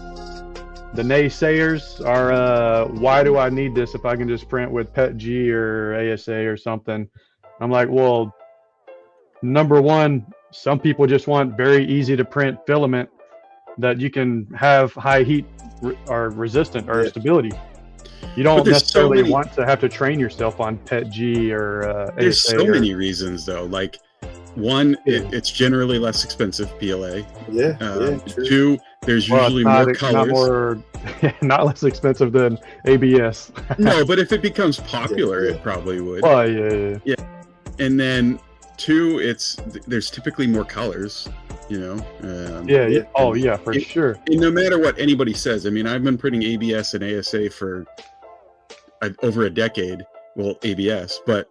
naysayers are, why do I need this if I can just print with PETG or ASA or something? I'm like, well, number one, some people just want very easy to print filament that you can have high heat or resistant or Yeah. stability. You But don't there's so necessarily many- want to have to train yourself on PETG or there's ASA so or- many reasons though. Like, one, it's generally less expensive PLA. Yeah, true. Two, there's Well, usually it's not, more not colors. more, not less expensive than ABS. No, but if it becomes popular, Yeah. it probably would. Oh yeah. And then two, there's typically more colors. You know. Yeah. Oh yeah, for sure. And no matter what anybody says, I mean, I've been printing ABS and ASA for over a decade. Well, ABS, but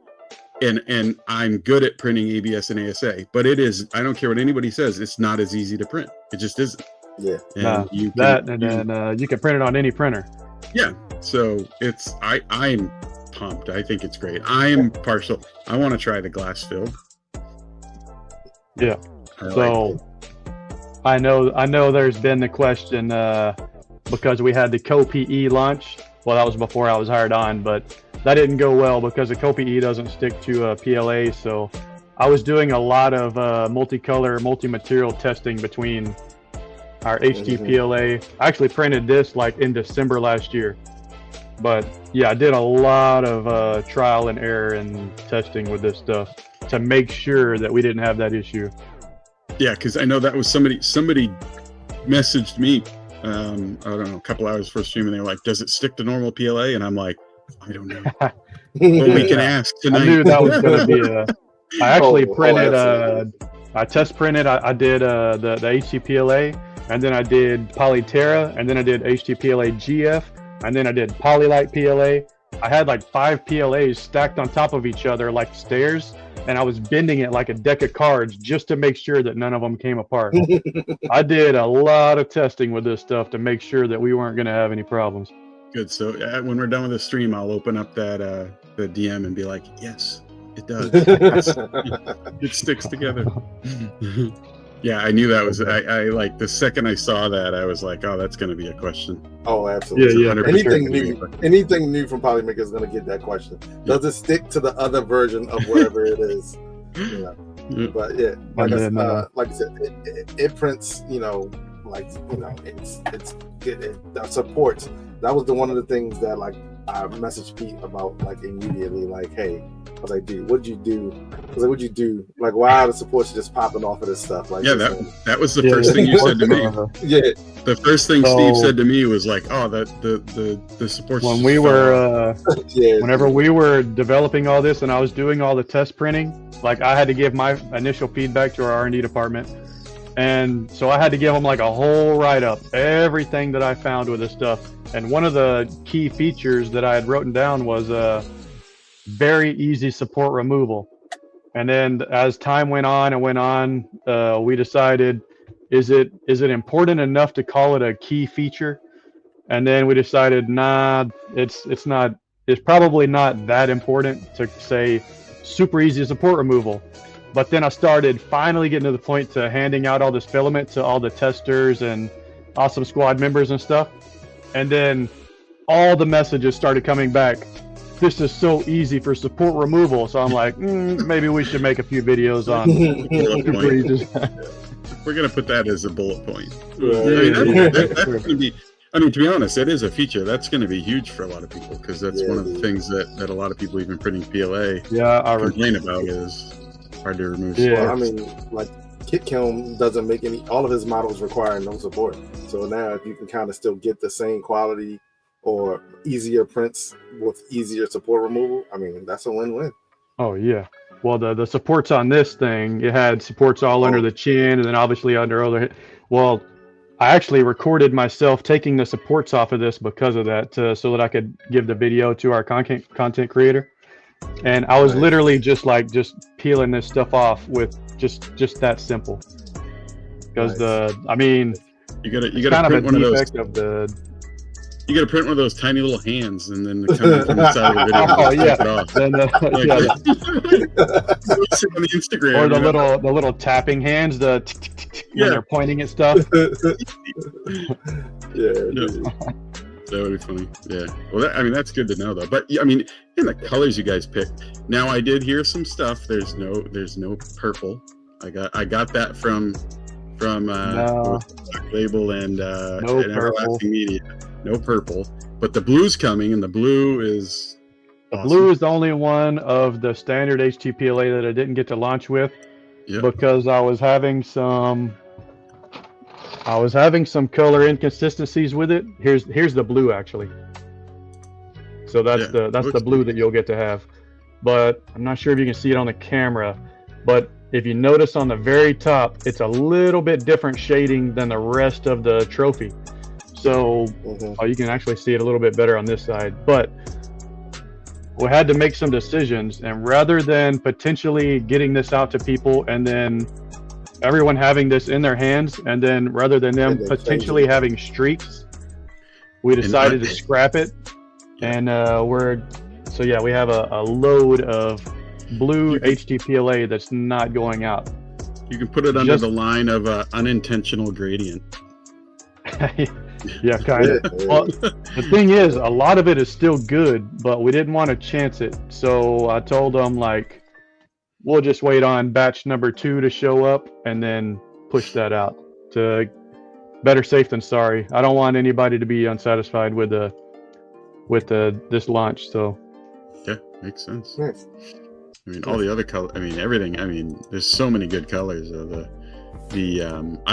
and I'm good at printing ABS and ASA. But it is. I don't care what anybody says. It's not as easy to print. It just isn't. Yeah. And you can print it on any printer. Yeah. So I'm pumped. I think it's great. I'm partial. I want to try the glass filled. Yeah. I know there's been the question because we had the Co-PE launch. Well, that was before I was hired on, but that didn't go well because the Co-PE doesn't stick to PLA. So I was doing a lot of multicolor, multi-material testing between our HTPLA. I actually printed this like in December last year. But yeah, I did a lot of trial and error and testing with this stuff to make sure that we didn't have that issue. Yeah, because I know that was somebody messaged me, I don't know, a couple hours before stream, and they were like, "Does it stick to normal PLA?" And I'm like, "I don't know." Well, we can ask tonight. I knew that was going to be I actually printed, I test printed, I did the HTPLA, and then I did Polyterra, and then I did HTPLA GF, and then I did Polylite PLA. I had like 5 PLAs stacked on top of each other like stairs, and I was bending it like a deck of cards just to make sure that none of them came apart. I did a lot of testing with this stuff to make sure that we weren't going to have any problems. Good. So when we're done with the stream, I'll open up that the DM and be like, "Yes, it does. It sticks together." Yeah, I knew that was. I like the second I saw that, I was like, "Oh, that's going to be a question." Oh, absolutely. Yeah. Anything new from Polymaker is going to get that question. Does it stick to the other version of whatever it is? You know? Yeah. But yeah, like I said, it prints. It's good. It supports. That was one of the things that like I messaged Pete about like immediately. Like, hey, I was like, dude, what'd you do? I was like, what'd you do? Like, why are the supports just popping off of this stuff? Like, yeah, that was the first thing you said to me. Yeah, the first thing Steve said to me was like, "Oh, the supports." When we were, whenever we were developing all this, and I was doing all the test printing, like I had to give my initial feedback to our R&D department, and so I had to give them like a whole write-up, everything that I found with this stuff. And one of the key features that I had written down was very easy support removal. And then as time went on, we decided, is it important enough to call it a key feature? And then we decided, nah, it's probably not that important to say super easy support removal. But then I started finally getting to the point to handing out all this filament to all the testers and awesome squad members and stuff. And then all the messages started coming back. This is so easy for support removal. So I'm like, maybe we should make a few videos on super easy. We're going to put that as a bullet point. That's going to be, to be honest, that is a feature. That's going to be huge for a lot of people because that's one of the things that a lot of people even printing PLA complain about is hard to remove. Yeah, I mean, like KitKiln doesn't make all of his models require no support. So now if you can kind of still get the same quality or easier prints with easier support removal, I mean, that's a win-win. Oh yeah. Well, the supports on this thing, it had supports all under the chin and then obviously under other. Well, I actually recorded myself taking the supports off of this because of that, so that I could give the video to our content creator. And I was literally just peeling this stuff off with just that simple. Because you gotta print one of those. You got to print one of those tiny little hands and then come in from the side of the video. Oh yeah. It off. Then, on the Instagram. Or the little tapping hands, when they're pointing at stuff. That would be funny. Yeah. Well, that's good to know though. But I mean, in the colors you guys picked. Now I did hear some stuff. There's no purple. I got that from Label and Everlasting Media. No purple, but the blue's coming, and the blue is awesome. Blue is the only one of the standard HTPLA that I didn't get to launch with because I was having some color inconsistencies with it. Here's the blue actually. So that's the blue that you'll get to have, but I'm not sure if you can see it on the camera, but if you notice on the very top, it's a little bit different shading than the rest of the trophy. So you can actually see it a little bit better on this side. But we had to make some decisions, and rather than potentially getting this out to people and then everyone having this in their hands, and then rather than them potentially having streaks, we decided to scrap it. And we have a load of blue HTPLA that's not going out. You can put it under the line of unintentional gradient. Yeah, kind of. Well, the thing is, a lot of it is still good, but we didn't want to chance it. So I told them, like, we'll just wait on batch number 2 to show up and then push that out. To better safe than sorry. I don't want anybody to be unsatisfied with this launch. So yeah, makes sense. Nice. I mean, all the other color. I mean, everything. I mean, there's so many good colors. I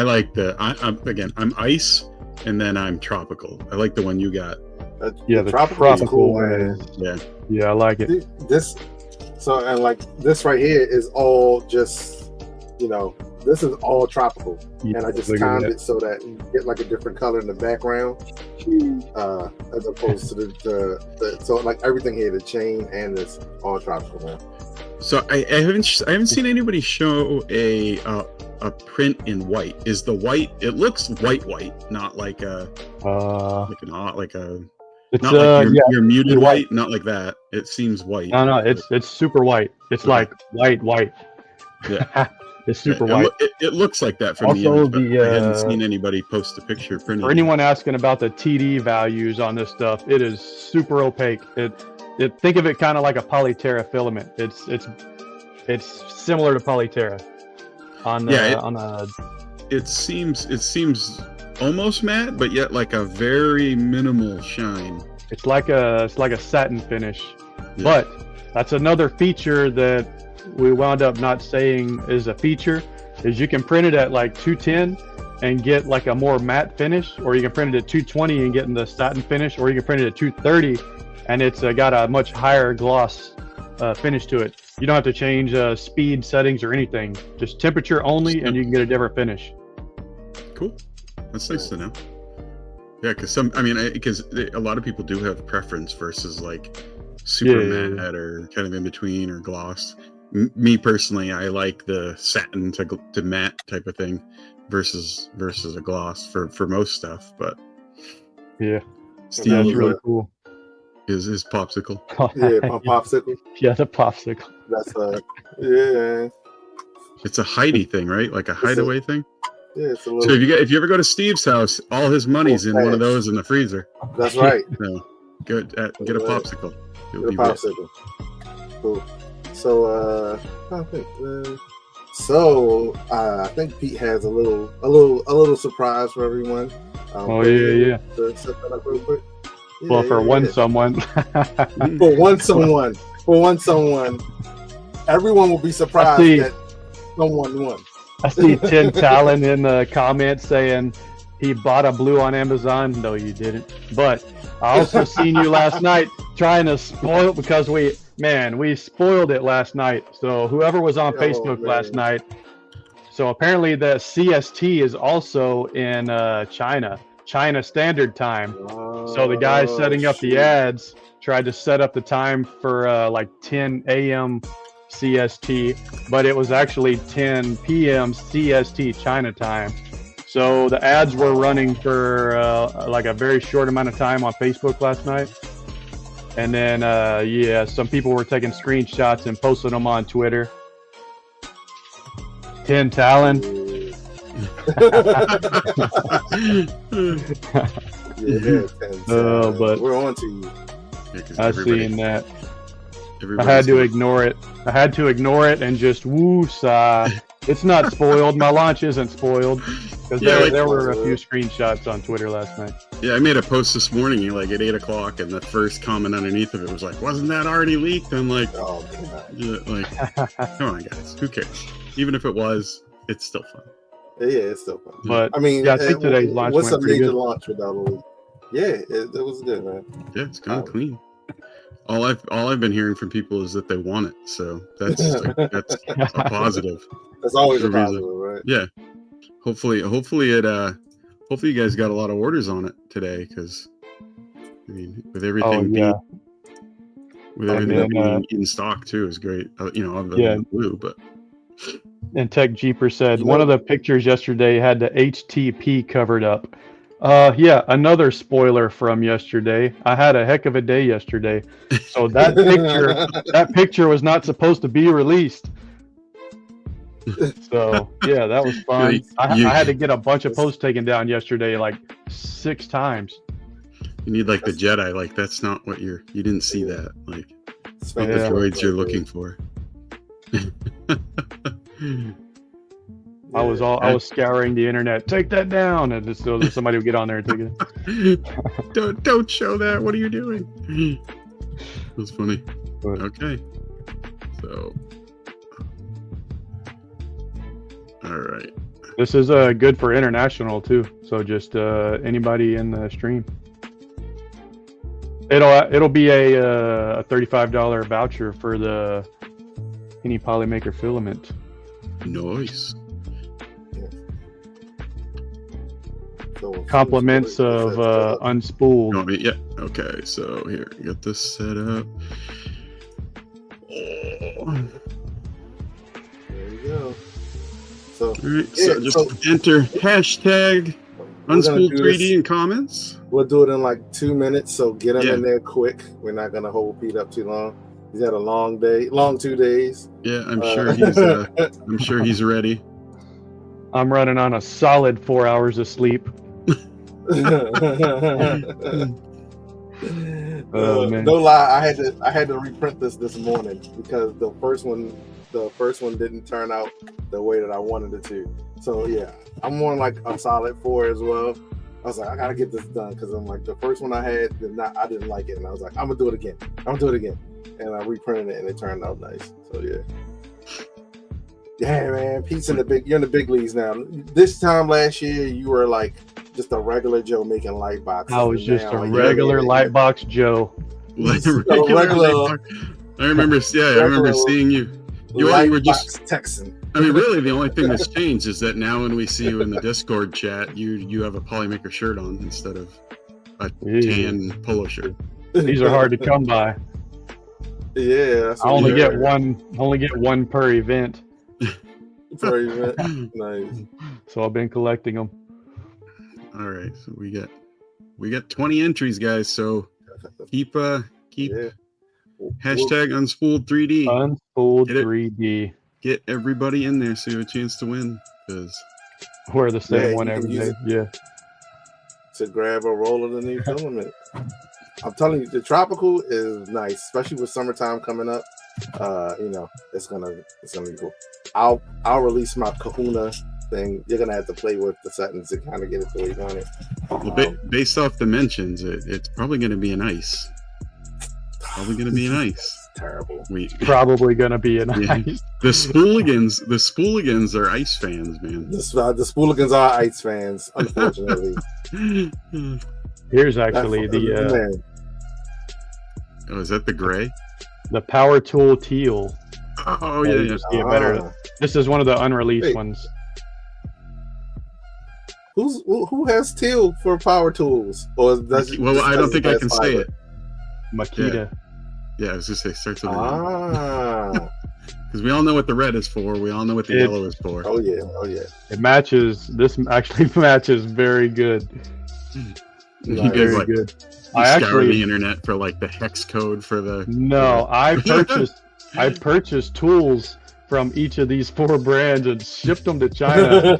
like I'm ice, and then I'm tropical. I like the one you got. The tropical cool, man. Yeah, I like it. This this right here is all just, this is all tropical, and I just timed it so that you get like a different color in the background, as opposed to the so like everything here, the chain and this all tropical, man. So I haven't seen anybody show a print in white. Is the white? It looks white, not like a It's not like your muted white, not like that. It seems white. No, it's super white. It's like white. Yeah. It's super white. It looks like that from Also, the image, but I hadn't seen anybody post a picture printed. For anyone asking about the TD values on this stuff, it is super opaque. Think of it kind of like a Polyterra filament. It's similar to Polyterra. It seems almost matte, but yet like a very minimal shine. It's like a satin finish. Yeah. But that's another feature that we wound up not saying is a feature, is you can print it at like 210 and get like a more matte finish, or you can print it at 220 and get in the satin finish, or you can print it at 230 and it's got a much higher gloss finish to it. You don't have to change speed settings or anything, just temperature only, and you can get a different finish. Cool. That's nice to know. Yeah, because a lot of people do have preference versus like super matte or kind of in between or gloss. Me personally, I like the satin to matte type of thing versus a gloss for most stuff. But yeah, Steve, that's really cool. Is popsicle? Popsicle. Yeah, the popsicle. That's yeah. It's a hidey thing, right? Like a hideaway thing. Yeah, it's a little. So if you ever go to Steve's house, all his money's in one of those in the freezer. That's right. So get a popsicle. Get a popsicle. Cool. So I think Pete has a little surprise for everyone. Yeah. To set that up real quick. Well, for one someone. For one someone, everyone will be surprised that someone won. I see Tim Talon in the comments saying he bought a blue on Amazon. No, you didn't. But I also seen you last night trying to spoil it, because we spoiled it last night. So whoever was on Facebook last night. So apparently the CST is also in China Standard Time. So the guy setting up the ads tried to set up the time for like 10 a.m. CST, but it was actually 10 p.m. CST China time. So the ads were running for like a very short amount of time on Facebook last night. And then, some people were taking screenshots and posting them on Twitter. Tim Talon. But we're on to you. Yeah, I seen that. I had to ignore it and just woo-saw. It's not spoiled. My launch isn't spoiled. Because there were a few screenshots on Twitter last night. Yeah, I made a post this morning like at 8 o'clock, and the first comment underneath of it was like, wasn't that already leaked? I'm like, come on, guys. Who cares? Even if it was, it's still fun. Yeah, it's still fun. But I mean, I think today's launch what's went a major good. launch without a leak? Yeah, it was good, man. Yeah, it's kind of clean. All I've been hearing from people is that they want it, so that's a positive. That's always a Everybody's positive, right? Yeah. Hopefully you guys got a lot of orders on it today, because I mean, with everything being in stock too is great. Other than the blue, but. And Tech Jeeper said one of the pictures yesterday had the HTP covered up. Yeah, another spoiler from yesterday. I had a heck of a day yesterday. So that picture was not supposed to be released. So yeah, that was fun. I had to get a bunch of posts taken down yesterday, like 6 times. You need like the Jedi, like that's not what you didn't see that. Like not the droids you're looking for. I was scouring the internet. Take that down, and just so somebody would get on there and take it. Don't show that. What are you doing? It was funny. Okay, so all right. This is good for international too. So just anybody in the stream. It'll be a $35 voucher for the any Polymaker filament. Nice. Compliments of Unspooled. Yeah. Okay. So here, get this set up. There you go. So, all right, so just enter hashtag Unspooled3D in comments. We'll do it in like 2 minutes. So get them in there quick. We're not gonna hold Pete up too long. He's had a long 2 days. Yeah, I'm sure he's ready. I'm running on a solid 4 hours of sleep. No lie, I had to reprint this morning because the first one didn't turn out the way that I wanted it to. So yeah, I'm on like a solid 4 as well. I was like, I gotta get this done because I'm like the first one I had I didn't like it, and I was like, I'm gonna do it again, and I reprinted it and it turned out nice. So yeah, man, Pete's you're in the big leagues now. This time last year, you were like just a regular Joe making light boxes. I was just a regular light box Joe. I remember seeing you. You were just Texan. I mean, really, the only thing that's changed is that now when we see you in the Discord chat, you have a Polymaker shirt on instead of a tan polo shirt. These are hard to come by. Yeah, I only get one per event. Per event, nice. So I've been collecting them. All right, so we got 20 entries, guys. So keep hashtag Unspooled3D. Unspooled3D. Get everybody in there so you have a chance to win, because we're the same one every day. Yeah. To grab a roll of the new filament. I'm telling you, the tropical is nice, especially with summertime coming up. It's gonna be cool. I'll release my Kahuna thing. You're gonna have to play with the settings to kind of get it the way you want it. Well, based off dimensions, it's probably gonna be an ice. Terrible. Probably gonna be an ice. The Spooligans are ice fans, man. The Spooligans are ice fans, unfortunately. Here's actually the is that the gray? The Power Tool Teal. Oh yeah. This is one of the unreleased ones. Who has teal for power tools? Or I don't think I can say it. Makita. Yeah, I was just say starts with because we all know what the red is for. We all know what the yellow is for. Oh yeah. It matches. This actually matches very good. Very good. I scour the internet for like the hex code for the. No, I purchased tools from each of these 4 brands and shipped them to China.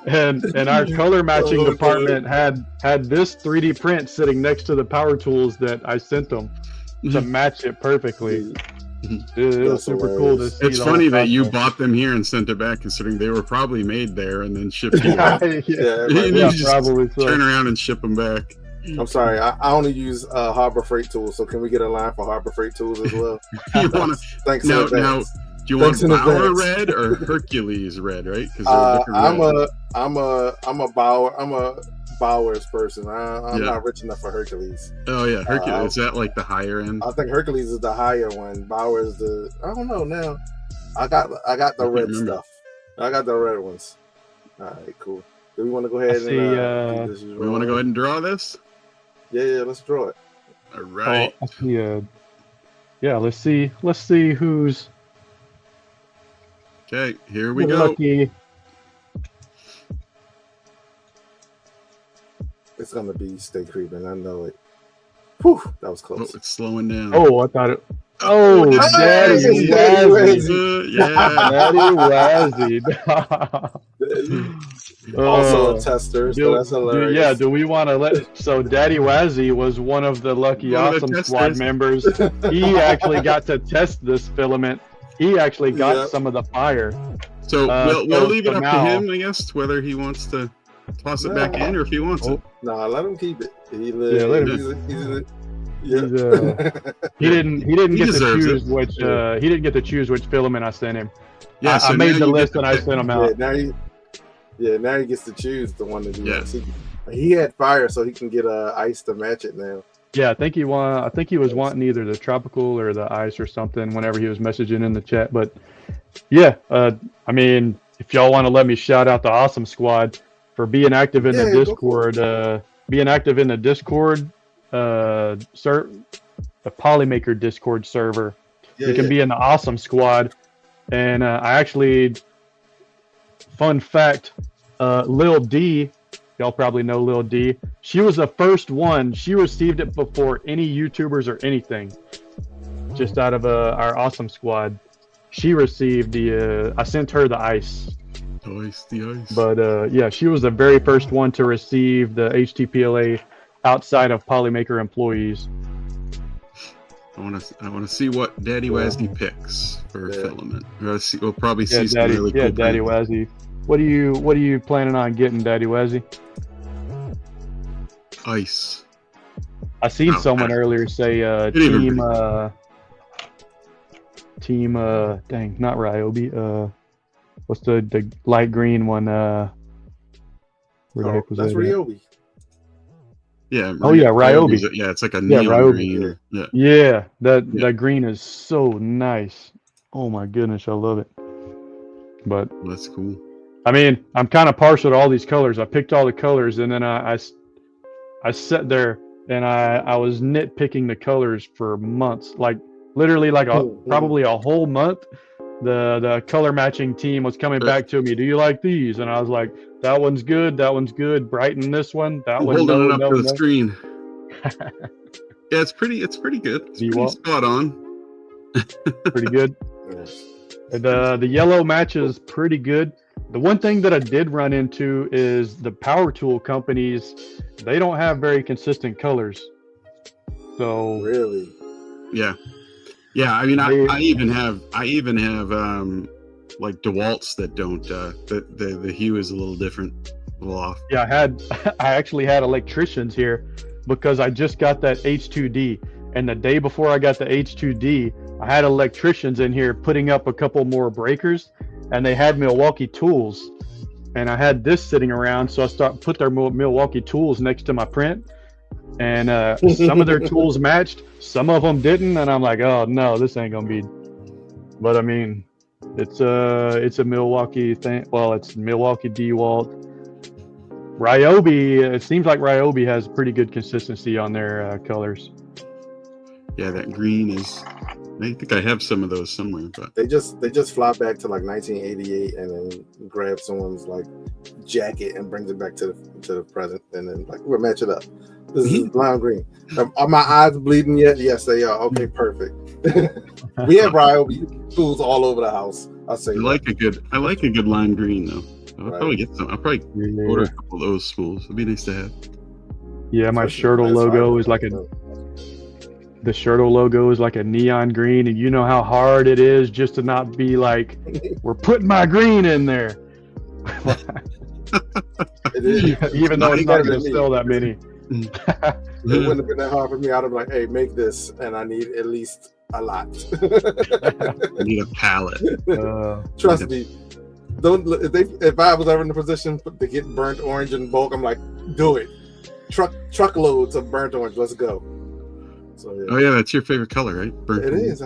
and our color matching department had this 3D print sitting next to the power tools that I sent them to match it perfectly. It was super cool to see. It's funny that you bought them here and sent it back, considering they were probably made there and then shipped here. Probably so. Turn around and ship them back. I'm sorry, I only use Harbor Freight tools, so can we get a line for Harbor Freight tools as well? Thanks. Now, do you want Bauer red or Hercules red? Right? I'm a Bauer. I'm a Bowers person. I'm Yeah. not rich enough for Hercules. Oh yeah, Hercules. Is that like the higher end? I think Hercules is the higher one. Bowers the I don't know now. I got the red remember. stuff. I got the red ones. All right, cool. Do we want to go ahead see, and do this? We want to go ahead and draw this. Yeah, let's draw it. All right. Oh, I see, yeah, let's see who's Okay, here we go. lucky. It's gonna be Stay Creeping. I know it. Whew, that was Oh, close. it's slowing down. Oh, I thought it. Oh, it's Daddy Daddy Wazzy. Yeah. Daddy Wazzy. Also a tester, so that's hilarious. Yeah, do we want to let? So Daddy Wazzy was one of the lucky One of the Awesome Squad testers. members. He actually got to test this filament. He actually got Yep. some of the fire. So we'll so leave it for up now- to him, I guess, whether he wants to toss it back in or if he wants it. Nah, let him keep it. let him- Yeah. He didn't He get to deserves choose it. which he didn't get to choose which filament I sent him. Yeah, I so made now the you get list to and I pick. sent him Yeah, out. now he gets to choose the one that he Yeah. wants. He had fire, so he can get ice to match it now. Yeah, I think he was wanting either the tropical or the ice or something whenever he was messaging in the chat. But yeah, I mean, if y'all want to let me shout out the Awesome Squad for being active in the Yeah, go for Discord, being active in the Discord, the Polymaker Discord server. Yeah, You can be in the Awesome Squad, and I actually, fun fact, Lil D. Y'all probably know Lil D. She was the first one. She received it before any YouTubers or anything. Just out of our Awesome Squad, she received the. I sent her the ice, The ice. but yeah, she was the very first one to receive the HTPLA outside of Polymaker employees. I want to see what Daddy Wazzy picks for Yeah. filament. We'll probably Yeah, see some Daddy. really Yeah, cool Daddy prints. Wazzy. What are you planning on getting, Daddy Wazzy? Ice. I seen Oh, someone I- earlier say Didn't even team dang, not Ryobi, what's the light green one, where the heck was That's that at? Ryobi. Yeah. Oh, yeah, Ryobi. Yeah, it's like a Yeah, neon Ryobi. green. Or, yeah. Yeah, that Yeah. green is so nice. Oh my goodness, I love it. But That's cool. I mean, I'm kind of partial to all these colors. I picked all the colors, and then I sat there and I was nitpicking the colors for months, like literally like probably a whole month. The color matching team was coming back to me. Do you like these? And I was like, that one's good. That one's good. Brighten this one. That I'm one. holding No, it up no, to the no. screen. Yeah, it's pretty good. It's Do you pretty want- spot on. Pretty good. Yes. The yellow matches pretty good. The one thing that I did run into is the power tool companies. They don't have very consistent colors. So Really? Yeah. Yeah, I mean, They- I even have like DeWalt's that don't the hue is a little different, a little off. yeah, I actually had electricians here because I just got that H2D, and the day before I got the H2D, I had electricians in here putting up a couple more breakers, and they had Milwaukee tools, and I had this sitting around, so I put their Milwaukee tools next to my print, and some of their tools matched, some of them didn't, and I'm like, oh no, this ain't gonna be. But I mean, it's a Milwaukee thing. Well, it's Milwaukee DeWalt. Ryobi, it seems like Ryobi has pretty good consistency on their colors. Yeah, that green is. I think I have some of those somewhere, but They just fly back to like 1988 and then grab someone's like jacket and brings it back to the present, and then like we'll match it up. This is lime green. Are my eyes bleeding yet? Yes, they are. Okay, perfect. We have Ryobi tools all over the house. I'll say I like a good lime green though. I'll Right. probably get some. I'll probably order a couple of those spools. It'd be nice to have. Yeah, my Especially Shirtle nice logo fiber. is like the Shirtle logo is like a neon green, and you know how hard it is just to not be like, we're putting my green in there. It is. Even though You it's got not it going in to me. sell that many. It wouldn't have been that hard for me. I'd have been like, hey, make this, and I need at least a lot. I need a palette. Trust me. Don't if I was ever in the position to get burnt orange in bulk, I'm like, Do it. Truckloads of burnt orange. Let's go. So yeah. Oh yeah, that's your favorite color, right? Burnt It orange. is.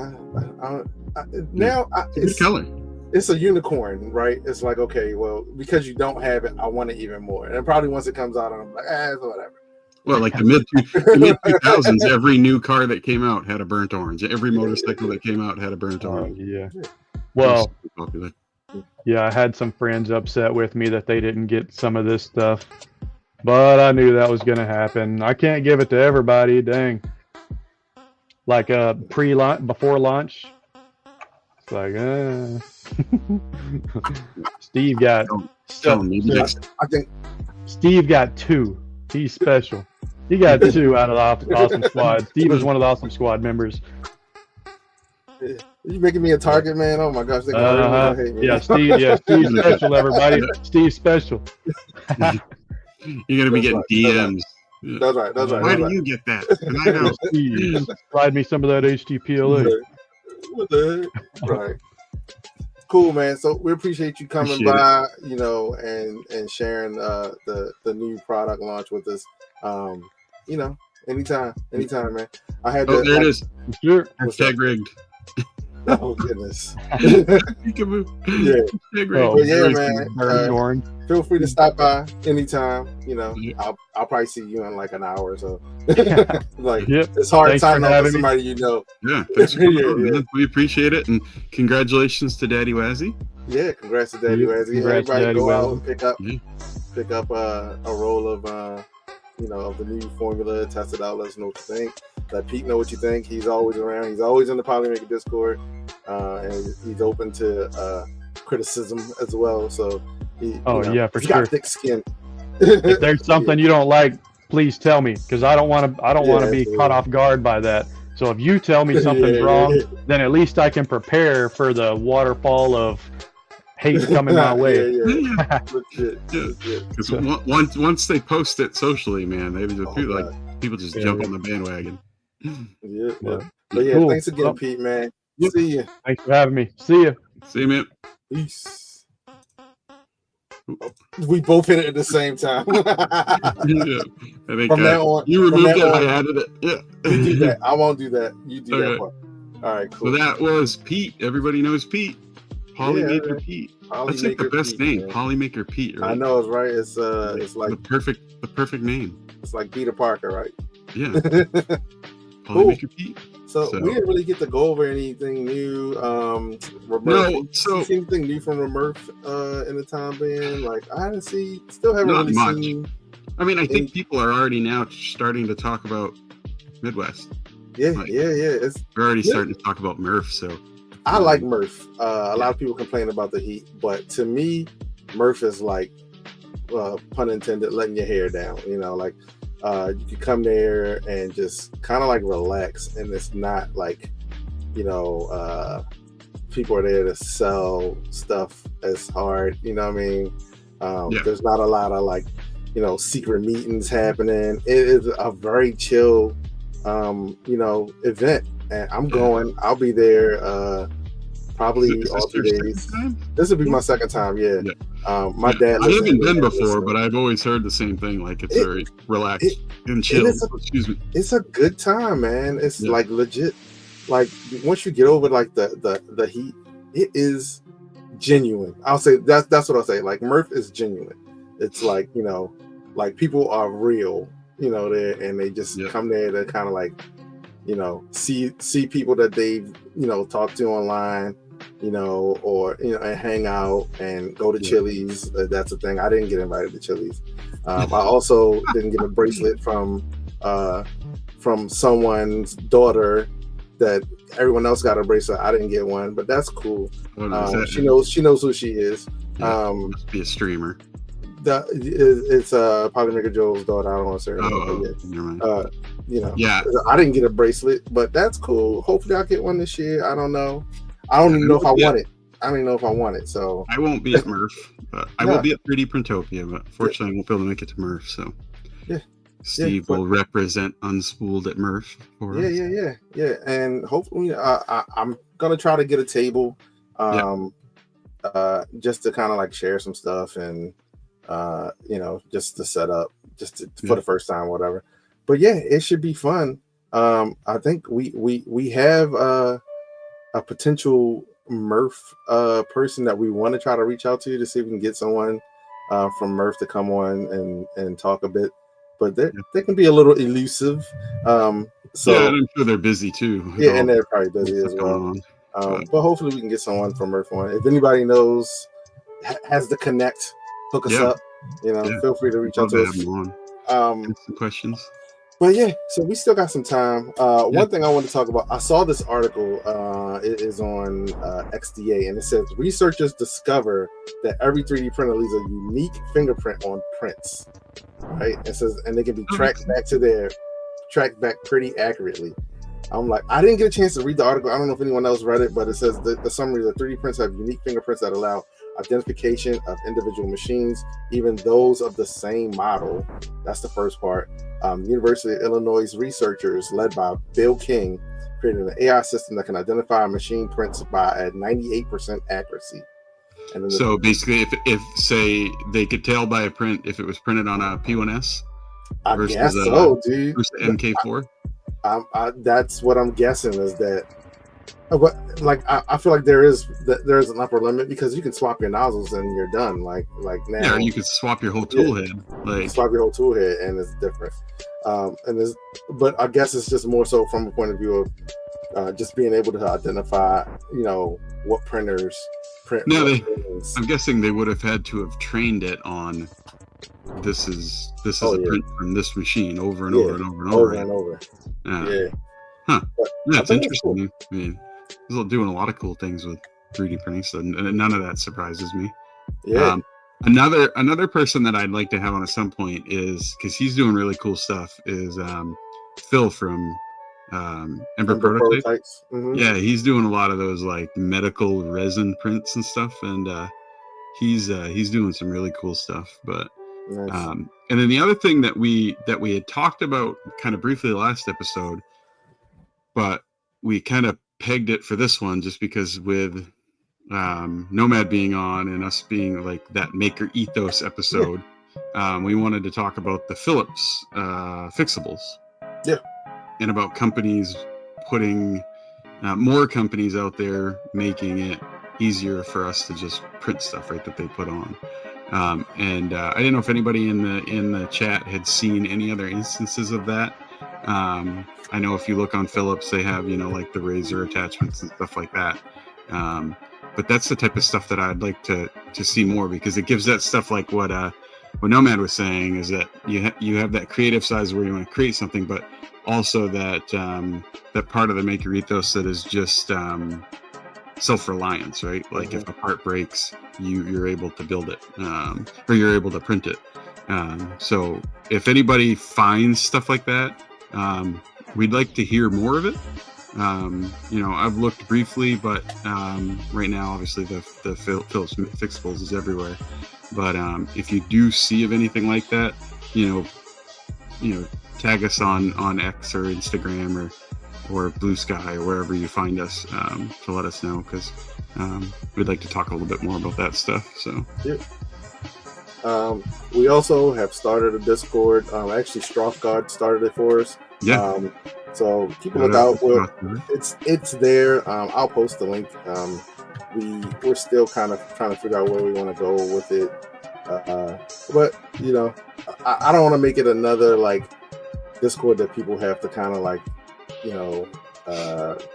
Now It's a good color. it's a unicorn, right? It's like, okay, well, because you don't have it, I want it even more. And probably once it comes out, I'm like, it's whatever. Well, like the mid 2000s, every new car that came out had a burnt orange. Every motorcycle that came out had a burnt orange. Yeah. It Well, was popular. yeah, I had some friends upset with me that they didn't get some of this stuff, but I knew that was going to happen. I can't give it to everybody. Dang. Like pre-launch, before launch. It's like, Steve got. Tell me next. I think Steve got 2. He's special. He got 2 out of the Awesome Squad. Steve was one of the Awesome Squad members. you making me a target, man. Oh my gosh, they gonna hate me. Yeah, Steve. Yeah, Steve's special. Everybody, Steve's special. You're gonna be getting DMs. That's right. Why do you get that? And I know. Steve, slide me some of that HTPLA. What the heck? Right. Cool, man. So we appreciate you coming by, and sharing the new product launch with us. Anytime, man. I had there it is. Sure. Hashtag rigged. Oh goodness. Peekaboo. Yeah. Hashtag rigged. But yeah, man. Feel free to stop by anytime. I'll probably see you in like an hour or so. It's hard to sign up with somebody you know. Yeah, thanks for coming on, man. We appreciate it, and congratulations to Daddy Wazzy. Yeah, congrats to Daddy Wazzy. Congrats Everybody Daddy go out Wazzy. and pick up a roll of of the new formula. Test it out. Let us know what you think. Let Pete know what you think. He's always around. He's always in the Polymaker Discord, and he's open to criticism as well. So for he's sure. got thick skin. If there's something you don't like, please tell me, because I don't want to be caught off guard by that. So if you tell me something's wrong, then at least I can prepare for the waterfall of hate coming my way. Because once they post it socially, man, people just jump on the bandwagon. But yeah, cool. Thanks again, Pete, man. See you. Thanks for having me. See you. See you, man. Peace. We both hit it at the same time. I think from now on, you removed it. I added it. Yeah. You do that. I won't do that. You do that part. All right, cool. So that was Pete. Everybody knows Pete. Polymaker Pete. That's like the best name. Man. Polymaker Pete. Right? I know it's right. It's like the perfect name. It's like Peter Parker, right? Yeah. Polymaker Pete. So we didn't really get to go over anything new. Anything new from Remurf in the time being? Like I haven't still haven't Not really much. seen. I mean, I think people are already now starting to talk about Midwest. Yeah. We're already starting to talk about Murph. So I like Murph. A lot of people complain about the heat, but to me, Murph is like, pun intended, letting your hair down. You can come there and just kind of like relax, and it's not like, people are there to sell stuff as hard. You know what I mean? There's not a lot of secret meetings happening. It is a very chill, event, and I'm going. I'll be there. Probably all 2 days. This will be my second time. Yeah. My dad. I haven't been before, but I've always heard the same thing. Like it's very relaxed and chill. Excuse me. It's a good time, man. It's like legit. Like once you get over like the heat, it is genuine. I'll say that's what I'll say. Like Murph is genuine. It's like like people are real. There, and they just come there to kind of like see people that they've talked to online. Or and hang out and go to Chili's. That's the thing. I didn't get invited to Chili's. I also didn't get a bracelet from someone's daughter that everyone else got a bracelet. I didn't get one, but that's cool. She knows who she is. Must be a streamer. It's Polymaker Joel's daughter. I don't want to say her name. I didn't get a bracelet, but that's cool. Hopefully I'll get one this year. I don't know. I don't even know if I want it. I don't even know if I want it. So I won't be at Murph, but I will be at 3D Printopia. But fortunately, I won't be able to make it to Murph. So Steve will represent Unspooled at Murph. Yeah. And hopefully, I'm gonna try to get a table, just to kind of like share some stuff and just to set up, for the first time, whatever. But yeah, it should be fun. I think we have a potential Murph person that we want to try to reach out to see if we can get someone from Murph to come on and talk a bit. But they can be a little elusive. So and I'm sure they're busy too. Yeah, and they're probably busy as well. But hopefully we can get someone from Murph on. If anybody knows, has the connect, hook us up. Feel free to reach out to us. Some questions. But yeah, so we still got some time. One thing I want to talk about, I saw this article. It is on XDA, and it says researchers discover that every 3D printer leaves a unique fingerprint on prints. Right? It says, and they can be tracked back pretty accurately. I'm like, I didn't get a chance to read the article. I don't know if anyone else read it, but it says the summary that 3D prints have unique fingerprints that allow identification of individual machines, even those of the same model. That's the first part. University of Illinois researchers led by Bill King created an AI system that can identify machine prints at 98% accuracy. And then basically, if say they could tell by a print if it was printed on a P1S versus I guess so, dude. Versus MK4. That's what I'm guessing is that. But I feel like there is an upper limit because you can swap your nozzles and you're done. Like now, yeah, you could swap your whole tool head. Swap your whole tool head, and it's different. But I guess it's just more so from a point of view of just being able to identify, what printers print. No, I'm guessing they would have had to have trained it on. This is a print from this machine over and over and over and over and over. Yeah. Huh. That's interesting. Cool. I mean, they're doing a lot of cool things with 3D printing, so none of that surprises me. Yeah. Another person that I'd like to have on at some point is, because he's doing really cool stuff, is Phil from Ember Prototypes. Mm-hmm. Yeah, he's doing a lot of those like medical resin prints and stuff, and he's doing some really cool stuff. But nice. And then the other thing that we had talked about kind of briefly the last episode, but we kind of pegged it for this one just because with Nomad being on and us being like that maker ethos episode, we wanted to talk about the Philips fixables. Yeah. And about companies putting more companies out there making it easier for us to just print stuff, right, that they put on. And I didn't know if anybody in the chat had seen any other instances of that. I know if you look on Philips, they have, like the razor attachments and stuff like that. But that's the type of stuff that I'd like to see more, because it gives that stuff like what Nomad was saying, is that you have that creative size where you want to create something, but also that that part of the maker ethos that is just self-reliance, right? Like if a part breaks, you're able to build it, or you're able to print it. So if anybody finds stuff like that, we'd like to hear more of it. I've looked briefly, but right now, obviously, the Philips fixables is everywhere. But if you do see of anything like that, tag us on X or Instagram or Blue Sky or wherever you find us to let us know, because we'd like to talk a little bit more about that stuff. So. Yeah. We also have started a Discord. Actually, Strothgard started it for us. Yeah. So keep a lookout. It's there. I'll post the link. We're still kind of trying to figure out where we want to go with it. But I don't want to make it another like Discord that people have to kind of like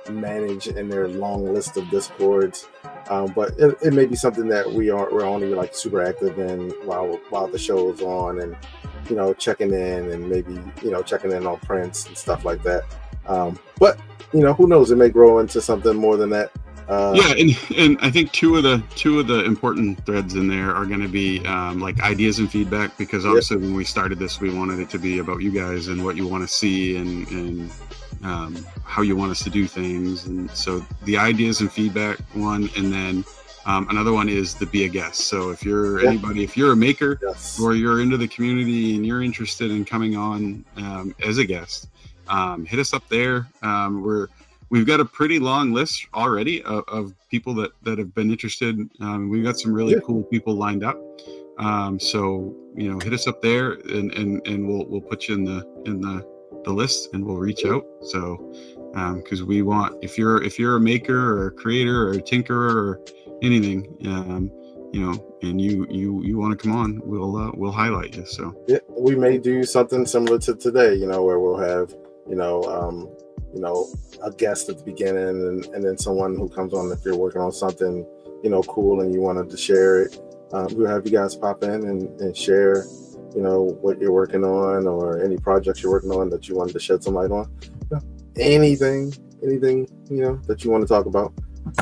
manage in their long list of Discords. But it may be something that we're only like super active in while the show is on, and checking in and maybe checking in on prints and stuff like that. But who knows? It may grow into something more than that. And I think two of the important threads in there are going to be like ideas and feedback, because obviously when we started this, we wanted it to be about you guys and what you want to see and how you want us to do things. And so the ideas and feedback one, and then another one is to be a guest. So if you're anybody, if you're a maker or you're into the community and you're interested in coming on as a guest, hit us up there. We've got a pretty long list already of people that have been interested. We've got some really cool people lined up. So hit us up there, and we'll put you in the list, and we'll reach out. So because we want, if you're a maker or a creator or a tinkerer or anything, and you want to come on, we'll highlight you. So yeah, we may do something similar to today, where we'll have a guest at the beginning, and then someone who comes on if you're working on something cool and you wanted to share it. We'll have you guys pop in and share what you're working on, or any projects you're working on that you wanted to shed some light on. Anything that you want to talk about.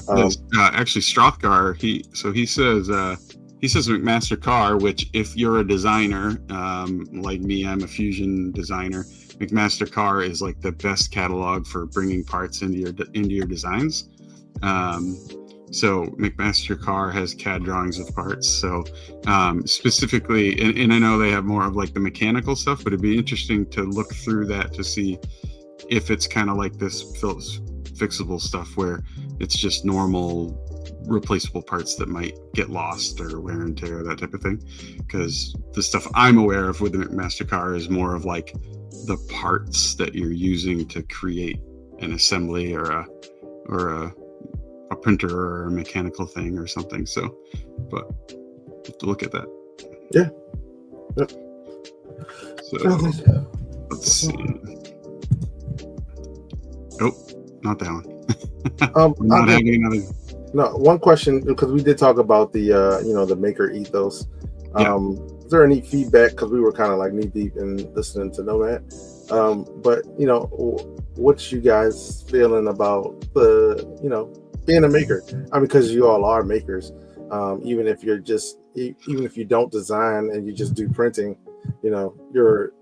Actually, Strothgar, he says McMaster Car, which, if you're a designer like me, I'm a fusion designer. McMaster Car is like the best catalog for bringing parts into your designs. So McMaster Car has CAD drawings of parts. So specifically, and I know they have more of like the mechanical stuff, but it'd be interesting to look through that to see if it's kind of like this fixable stuff where it's just normal replaceable parts that might get lost or wear and tear, that type of thing. Because the stuff I'm aware of with the McMaster Car is more of like the parts that you're using to create an assembly or a printer or a mechanical thing or something. So, but have to look at that. Yeah. Yep. So let's see. Oh, not that one. We're not having another. No, one question, because we did talk about the the maker ethos. Is there any feedback, because we were kind of like knee deep in listening to Nomad, but what's you guys feeling about the being a maker? I mean, because you all are makers, even if you don't design and you just do printing, you're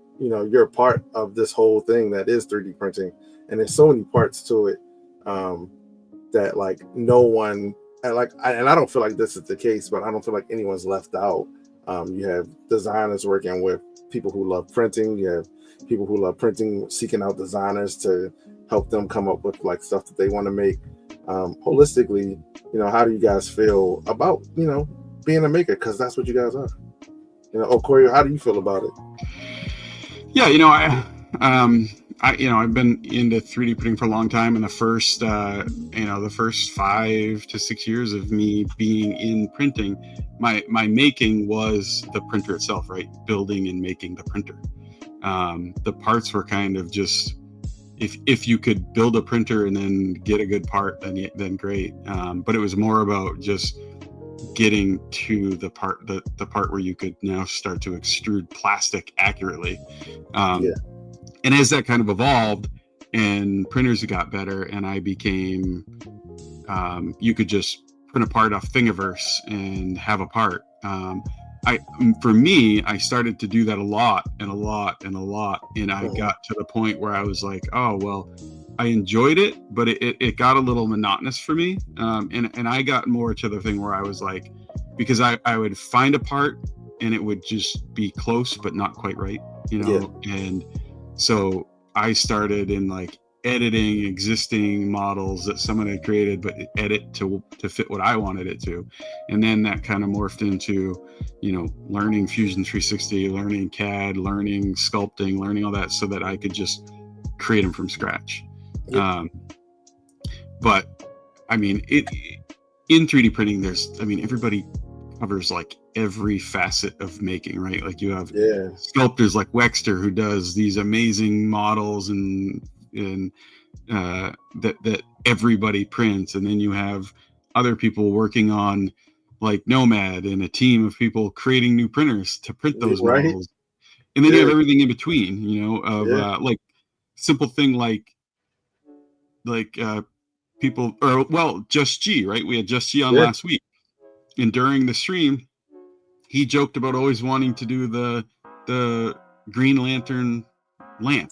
a part of this whole thing that is 3D printing, and there's so many parts to it that like no one, and I don't feel like this is the case, but I don't feel like anyone's left out. You have designers working with people who love printing. You have people who love printing seeking out designers to help them come up with like stuff that they want to make. Holistically, how do you guys feel about being a maker? Because that's what you guys are. Corey, how do you feel about it? Yeah, I've been into 3D printing for a long time, and the first 5 to 6 years of me being in printing, my making was the printer itself, right? Building and making the printer. The parts were kind of just, if you could build a printer and then get a good part, then great. But it was more about just getting to the part where you could now start to extrude plastic accurately. And as that kind of evolved and printers got better, and I became, you could just print a part off Thingiverse and have a part. For me, I started to do that a lot. And I got to the point where I was like, oh, well, I enjoyed it, but it got a little monotonous for me. And I got more to the thing where I was like, because I would find a part and it would just be close, but not quite right, and so I started in like editing existing models that someone had created, but edit to fit what I wanted it to. And then that kind of morphed into, learning Fusion 360, learning CAD, learning sculpting, learning all that so that I could just create them from scratch. Yep. But I mean, in 3D printing, everybody covers like every facet of making, right? Like you have sculptors like Wexter who does these amazing models and that everybody prints, and then you have other people working on like Nomad and a team of people creating new printers to print those models, and then you have everything in between, like simple thing like people, or well, Just G, right? We had Just G on last week, and during the stream he joked about always wanting to do the Green Lantern lamp.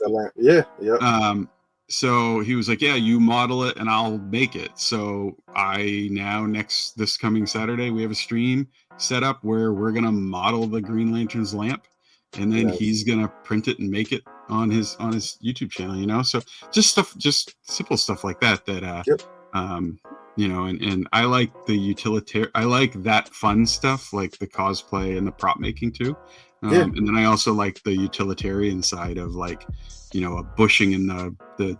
So he was like, yeah, you model it and I'll make it. So this coming Saturday, we have a stream set up where we're going to model the Green Lantern's lamp, and then he's going to print it and make it on his YouTube channel, So just simple stuff like that, and I like the utilitarian. I like that fun stuff, like the cosplay and the prop making too. And then I also like the utilitarian side of like, a bushing in the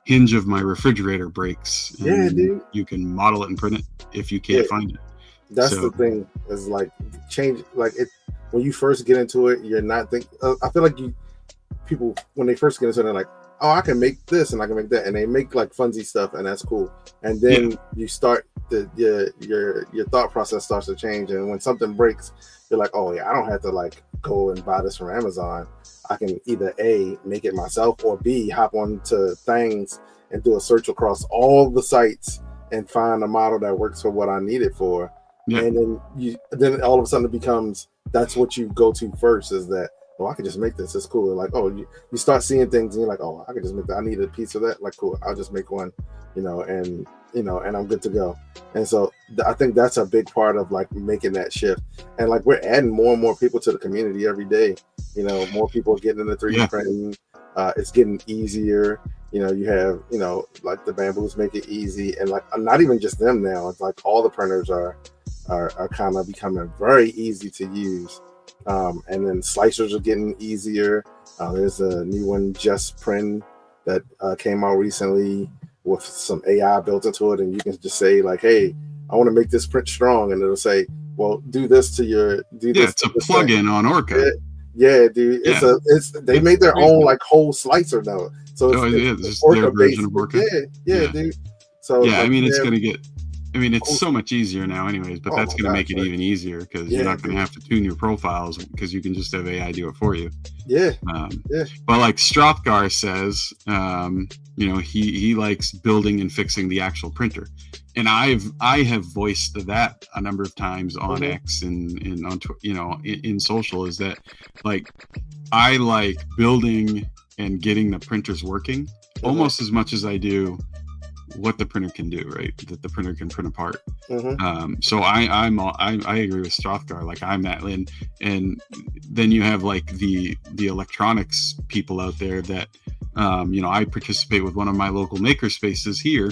hinge of my refrigerator breaks. And dude. You can model it and print it if you can't find it. That's the thing, is like change, like it when you first get into it, you're not think. I feel like people when they first get into it, they're like, oh, I can make this and I can make that, and they make like funsy stuff, and that's cool. And then you start your thought process starts to change, and when something breaks, you're like, oh yeah, I don't have to like go and buy this from Amazon. I can either A, make it myself, or B, hop onto things and do a search across all the sites and find a model that works for what I need it for. Yeah. And then all of a sudden it becomes, that's what you go to first, is that, oh, I could just make this. It's cool. And like, oh, you start seeing things and you're like, oh, I could just make that. I need a piece of that. Like, cool, I'll just make one, and I'm good to go. And so I think that's a big part of like making that shift. And like we're adding more and more people to the community every day. More people are getting into 3D printing. It's getting easier. You have, like the Bamboos make it easy. And like, not even just them now. It's like all the printers are kind of becoming very easy to use. And then slicers are getting easier. There's a new one, Just Print, that came out recently with some AI built into it, and you can just say like, hey, I want to make this print strong, and it'll say, well, do this to your it's a plugin on Orca. Yeah, dude. They made their own like whole slicer now. So it's Orca based. Of Orca. Yeah, dude. So yeah, like, it's gonna get. It's so much easier now, anyways. But that's gonna make it even easier, because you're not gonna have to tune your profiles, because you can just have AI do it for you. But like Strothgar says, he likes building and fixing the actual printer, and I have voiced that a number of times on X and on in social, is that like I like building and getting the printers working almost as much as I do what the printer can do, right? That the printer can print apart. So I agree with Strothgar. Like I'm that, and then you have like the electronics people out there that I participate with one of my local maker spaces here,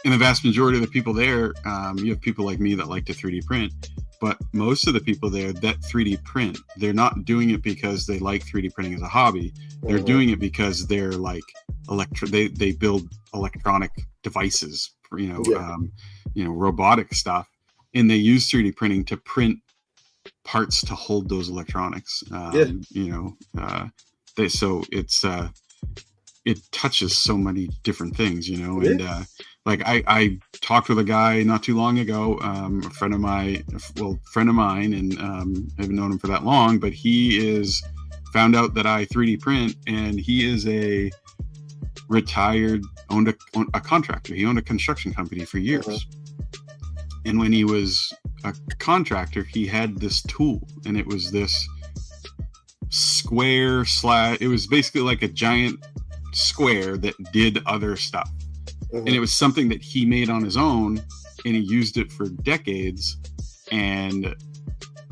and the vast majority of the people there, you have people like me that like to 3D print, but most of the people there that 3D print, they're not doing it because they like 3D printing as a hobby. They're doing it because they're like they build electronic devices, robotic stuff, and they use 3D printing to print parts to hold those electronics. So it touches so many different things, and like I talked with a guy not too long ago, a friend of mine, and I haven't known him for that long, but he is found out that I 3D print, and he is a retired, owned a contractor. He owned a construction company for years. And when he was a contractor, he had this tool, and it was this square it was basically like a giant square that did other stuff. And it was something that he made on his own, and he used it for decades. And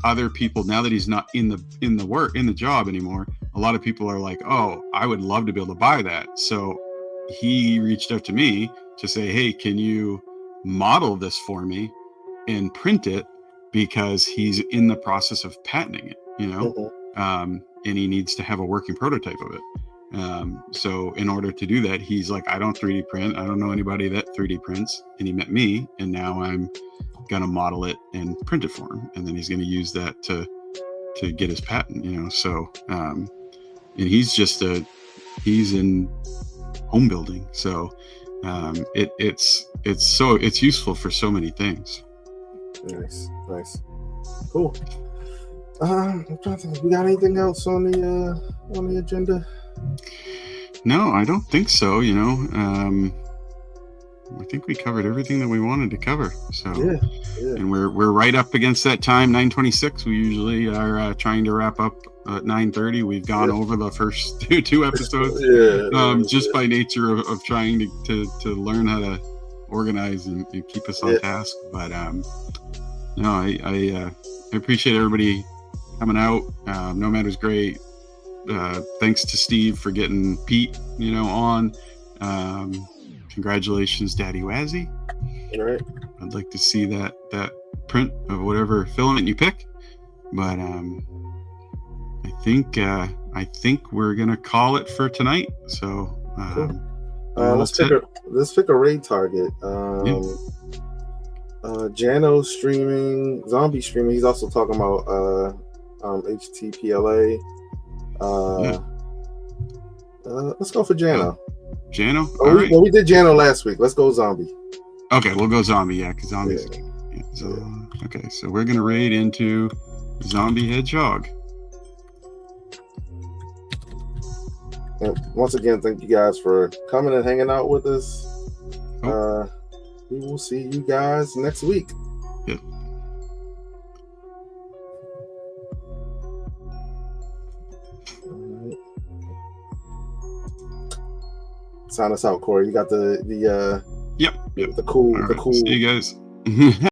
other people, now that he's not in the job anymore, a lot of people are like, oh, I would love to be able to buy that. So he reached out to me to say, hey, can you model this for me and print it, because he's in the process of patenting it, and he needs to have a working prototype of it. So in order to do that, he's like, I don't 3D print. I don't know anybody that 3D prints. And he met me, and now I'm going to model it and print it for him. And then he's going to use that to get his patent, so, and he's in home building. So, it's useful for so many things. Nice. Cool. I'm trying to think, we got anything else on the agenda? No, I don't think so. I think we covered everything that we wanted to cover. So, and we're right up against that time, 9:26. We usually are trying to wrap up at 9:30. We've gone over the first two episodes, just by nature of trying to learn how to organize and keep us on task. But no, I appreciate everybody coming out. Nomad was great. Thanks to Steve for getting Pete, on. congratulations, Daddy Wazzy. All right. I'd like to see that print of whatever filament you pick, but I think we're gonna call it for tonight. So Cool. let's pick a raid target. Jano's streaming, Zombie streaming. He's also talking about HTPLA. Let's go for Jano. Jano. All right. Well, we did Jano last week. Let's go Zombie. Okay, we'll go Zombie. Yeah, because Zombie's. Yeah, so, okay, so we're gonna raid into Zombie Hedgehog. And once again, thank you guys for coming and hanging out with us. We will see you guys next week. Yep. All right. Sign us out, Corey. You got the Yep. the cool. All right, see you guys.